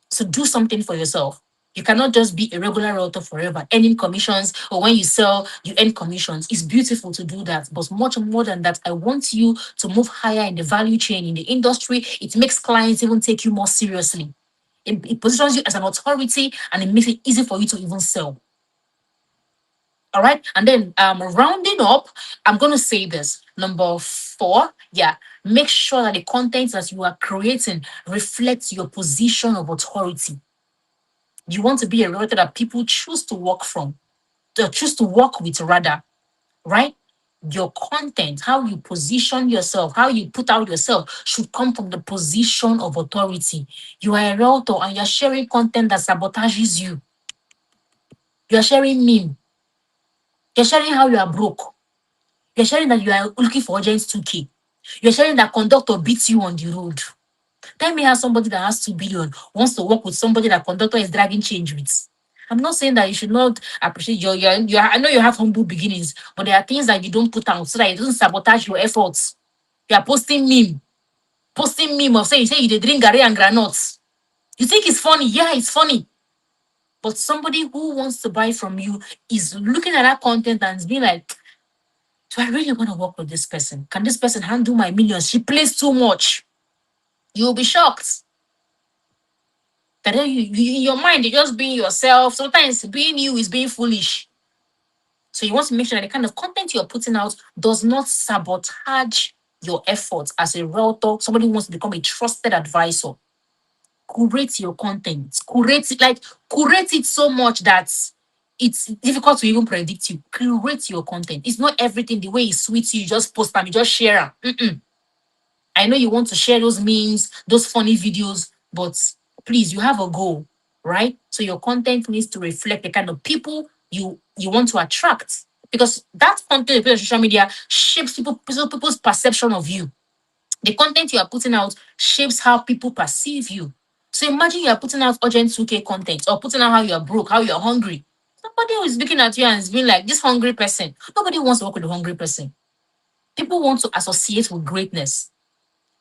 So do something for yourself. You cannot just be a regular realtor forever, earning commissions, or when you sell, you earn commissions. It's beautiful to do that, but much more than that, I want you to move higher in the value chain in the industry. It makes clients even take you more seriously. It positions you as an authority, and it makes it easy for you to even sell. All right. And then rounding up, I'm going to say this. Number 4, make sure that the content that you are creating reflects your position of authority. You want to be a realtor that people choose to work with rather, right? Your content, how you position yourself, how you put out yourself should come from the position of authority. You are a realtor and you're sharing content that sabotages you. You're sharing meme. You're sharing how you are broke. You're sharing that you are looking for urgent 2K. You're sharing that conductor beats you on the road. Tell me how somebody that has 2 billion wants to work with somebody that conductor is dragging change with. I'm not saying that you should not appreciate I know you have humble beginnings, but there are things that you don't put out so that it doesn't sabotage your efforts. You are posting meme of saying you dey drink garri and groundnuts. You think it's funny? Yeah, it's funny. But somebody who wants to buy from you is looking at that content and is being like, do I really want to work with this person? Can this person handle my millions? She plays too much. You'll be shocked. But then you in your mind, you're just being yourself. Sometimes being you is being foolish. So you want to make sure that the kind of content you're putting out does not sabotage your efforts as a realtor. Somebody who wants to become a trusted advisor. Curate your content. Curate it so much that it's difficult to even predict you. Curate your content. It's not everything the way it's sweet to you. Just post them, you just share them. I know you want to share those memes, those funny videos, but please, you have a goal, right? So your content needs to reflect the kind of people you want to attract, because that content you put on social media shapes people's perception of you. The content you are putting out shapes how people perceive you. So imagine you are putting out urgent 2K content or putting out how you're broke, how you're hungry. Somebody who is looking at you and is being like, this hungry person. Nobody wants to work with a hungry person. People want to associate with greatness.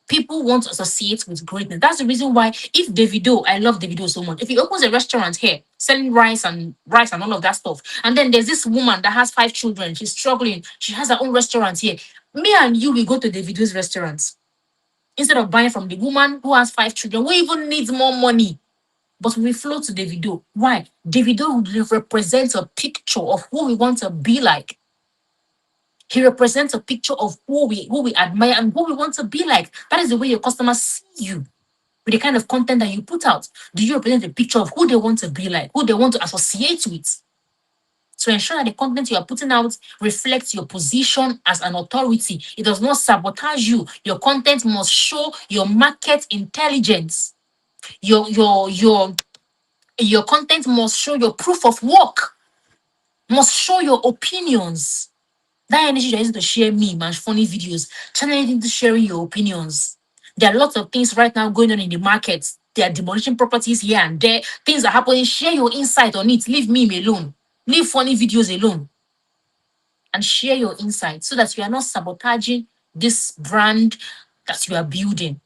People want to associate with greatness. That's the reason why if Davido, I love Davido so much. If he opens a restaurant here selling rice and all of that stuff, and then there's this woman that has 5 children, she's struggling, she has her own restaurant here. Me and you will go to Davido's restaurant instead of buying from the woman who has 5 children, who even needs more money. But we flow to Davido. Why? Davido represents a picture of who we want to be like. He represents a picture of who we admire and who we want to be like. That is the way your customers see you with the kind of content that you put out. Do you represent a picture of who they want to be like, who they want to associate with? To ensure that the content you are putting out reflects your position as an authority. It does not sabotage you. Your content must show your market intelligence. Your content must show your proof of work, must show your opinions. That energy you're using to share meme and funny videos, channel it into sharing your opinions. There are lots of things right now going on in the market. There are demolition properties here and there. Things are happening. Share your insight on it. Leave meme alone. Leave funny videos alone. And share your insight so that you are not sabotaging this brand that you are building.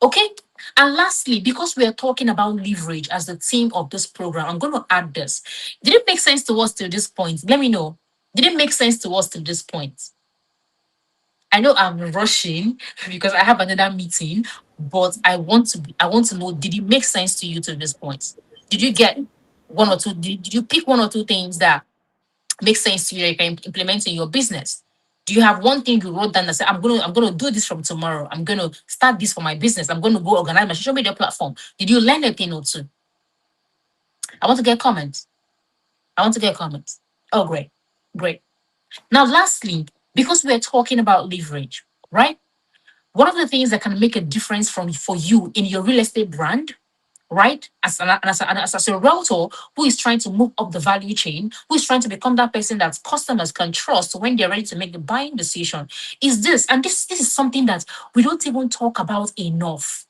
Okay? And lastly, because we are talking about leverage as the theme of this program, I'm going to add this. Did it make sense to us till this point? Let me know. Did it make sense to us till this point? I know I'm rushing because I have another meeting, but I want to know, did it make sense to you till this point? Did you get one or two? Did you pick one or two things that make sense to you that you can implement in your business? Do you have one thing you wrote down that said, I'm gonna do this from tomorrow. I'm gonna start this for my business. I'm gonna go organize my social media platform. Did you learn a thing or two? I want to get comments. Oh, great. Great. Now, lastly, because we're talking about leverage, right? One of the things that can make a difference for you in your real estate brand, right? As a realtor who is trying to move up the value chain, who is trying to become that person that customers can trust when they're ready to make the buying decision, is this. And this is something that we don't even talk about enough.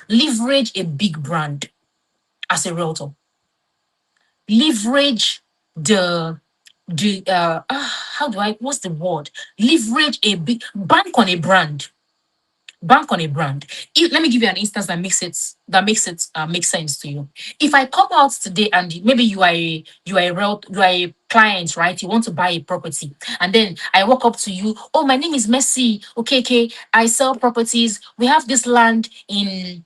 Leverage a big brand as a realtor. Leverage what's the word? Leverage a big bank on a brand. Bank on a brand. Let me give you an instance that makes it make sense to you. If I come out today and maybe you are a client, right? You want to buy a property, and then I walk up to you. Oh, my name is Messi. Okay, I sell properties. We have this land in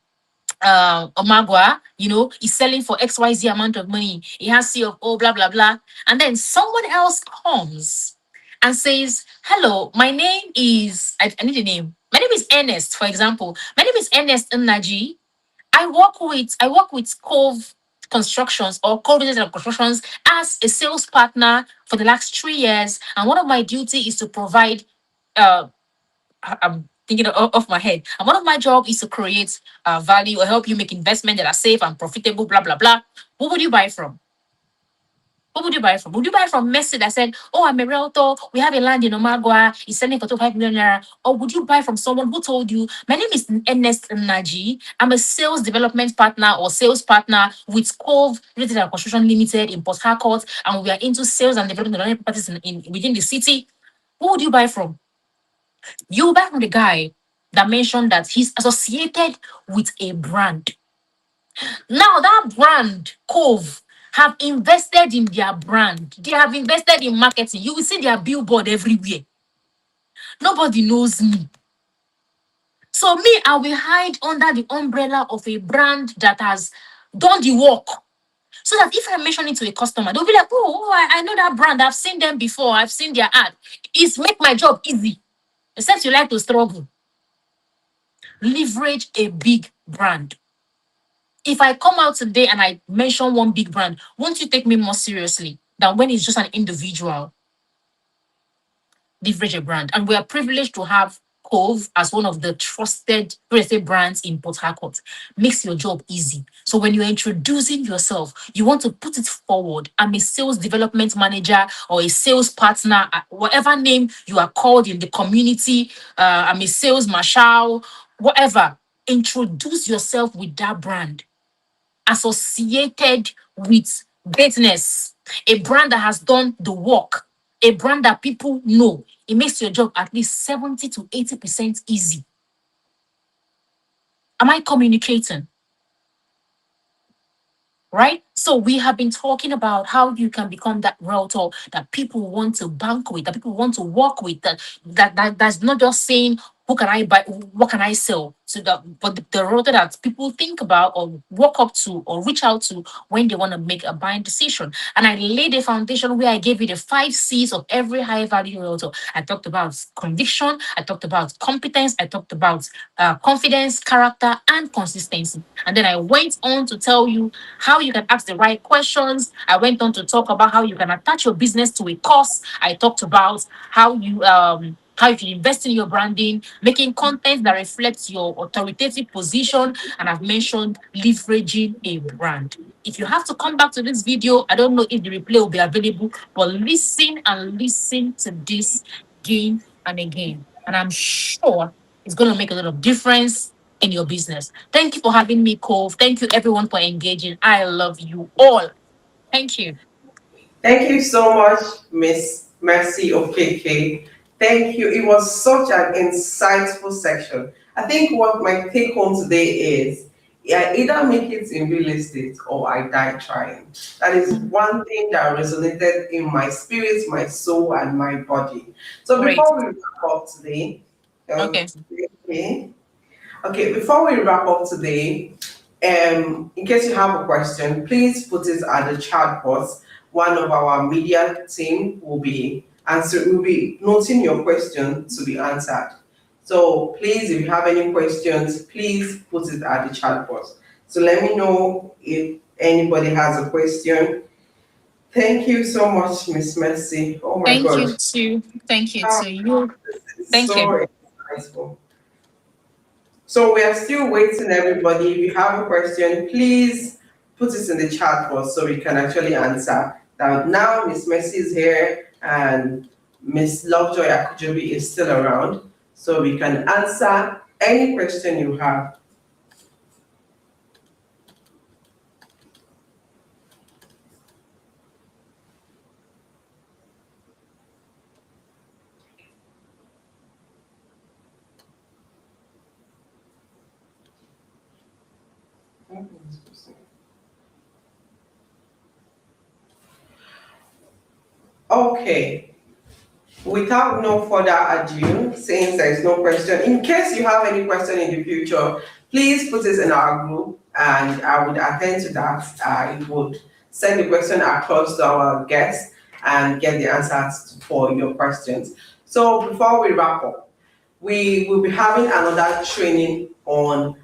Omagua, is selling for XYZ amount of money. It has CFO, blah, blah, blah. And then someone else comes and says, hello, my name is, I need a name. My name is Ernest, for example. My name is Ernest Nnaji. I work with Cove Constructions or Cove Business Constructions as a sales partner for the last 3 years. And one of my duties is to provide I'm thinking off my head. And one of my job is to create value or help you make investment that are safe and profitable, blah, blah, blah. Who would you buy from? Would you buy from Messi that said, oh, I'm a realtor, we have a land in Omagua, it's selling for 25 million naira? Or would you buy from someone who told you, my name is Ernest Nnaji, I'm a sales development partner or sales partner with Cove Real Estate and Construction Limited in Port Harcourt, and we are into sales and development of properties within the city? Who would you buy from? You buy from the guy that mentioned that he's associated with a brand. Now that brand, Cove, have invested in their brand. They have invested in marketing. You will see their billboard everywhere. Nobody knows me. So me, I will hide under the umbrella of a brand that has done the work. So that if I mention it to a customer, they'll be like, oh, I know that brand. I've seen them before. I've seen their ad. It's make my job easy. Except you like to struggle. Leverage a big brand. If I come out today and I mention one big brand, won't you take me more seriously than when it's just an individual? Leverage a brand. And we are privileged to have Cove as one of the trusted real estate brands in Port Harcourt. Makes your job easy. So when you're introducing yourself, you want to put it forward. I'm a sales development manager or a sales partner, whatever name you are called in the community. I'm a sales marshal, whatever. introduce yourself with that brand associated with greatness, a brand that has done the work, a brand that people know. It makes your job at least 70 to 80% easy. Am I communicating? Right? So we have been talking about how you can become that realtor that people want to bank with, that people want to work with, that's not just saying, who can I buy, what can I sell? So that, but the realtor that people think about or walk up to or reach out to when they want to make a buying decision. And I laid a foundation where I gave you the 5 C's of every high value realtor. I talked about conviction, I talked about competence, I talked about confidence, character, and consistency. And then I went on to tell you how you can ask the right questions. I went on to talk about how you can attach your business to a course. I talked about how you can invest in your branding, making content that reflects your authoritative position, and I've mentioned leveraging a brand. If you have to come back to this video, I don't know if the replay will be available, but listen and listen to this again and again. And I'm sure it's going to make a lot of difference in your business. Thank you for having me, Cove. Thank you, everyone, for engaging. I love you all. Thank you. Thank you so much, Miss Mercy Okeke. Thank you. It was such an insightful section. I think what my take home today is, yeah, either make it in real estate or I die trying. That is one thing that resonated in my spirit, my soul, and my body. So Great. before we wrap up today, Okay. Okay, before we wrap up today, in case you have a question, please put it at the chat box. One of our media team will be noting your question to be answered. So please, if you have any questions, please put it at the chat box. So let me know if anybody has a question. Thank you so much, Miss Mercy. Oh my Thank gosh. you too. Thank you Ah, to you. this is Thank you. so insightful. So we are still waiting, everybody. If you have a question, please put it in the chat box so we can actually answer. Now Miss Mercy is here and Miss Lovejoy Akujobi is still around, so we can answer any question you have. Okay. Without no further ado, since there is no question, in case you have any question in the future, please put it in our group and I would attend to that. I would send the question across to our guests and get the answers for your questions. So before we wrap up, we will be having another training on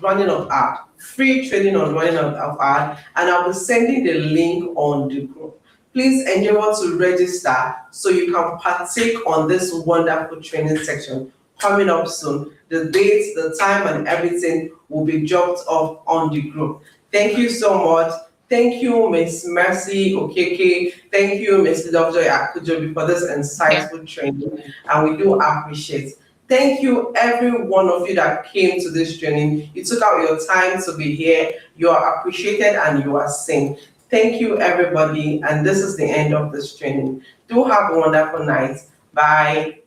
running of ad, free training on running of ad, and I'll be sending the link on the group. Please endeavor to register so you can partake on this wonderful training section coming up soon. The dates, the time, and everything will be dropped off on the group. Thank you so much. Thank you, Miss Mercy Okeke. Thank you, Miss Lovejoy Akujobi, for this insightful training, and we do appreciate it. Thank you, every one of you that came to this training. You took out your time to be here. You are appreciated and you are seen. Thank you, everybody, and this is the end of this training. Do have a wonderful night. Bye.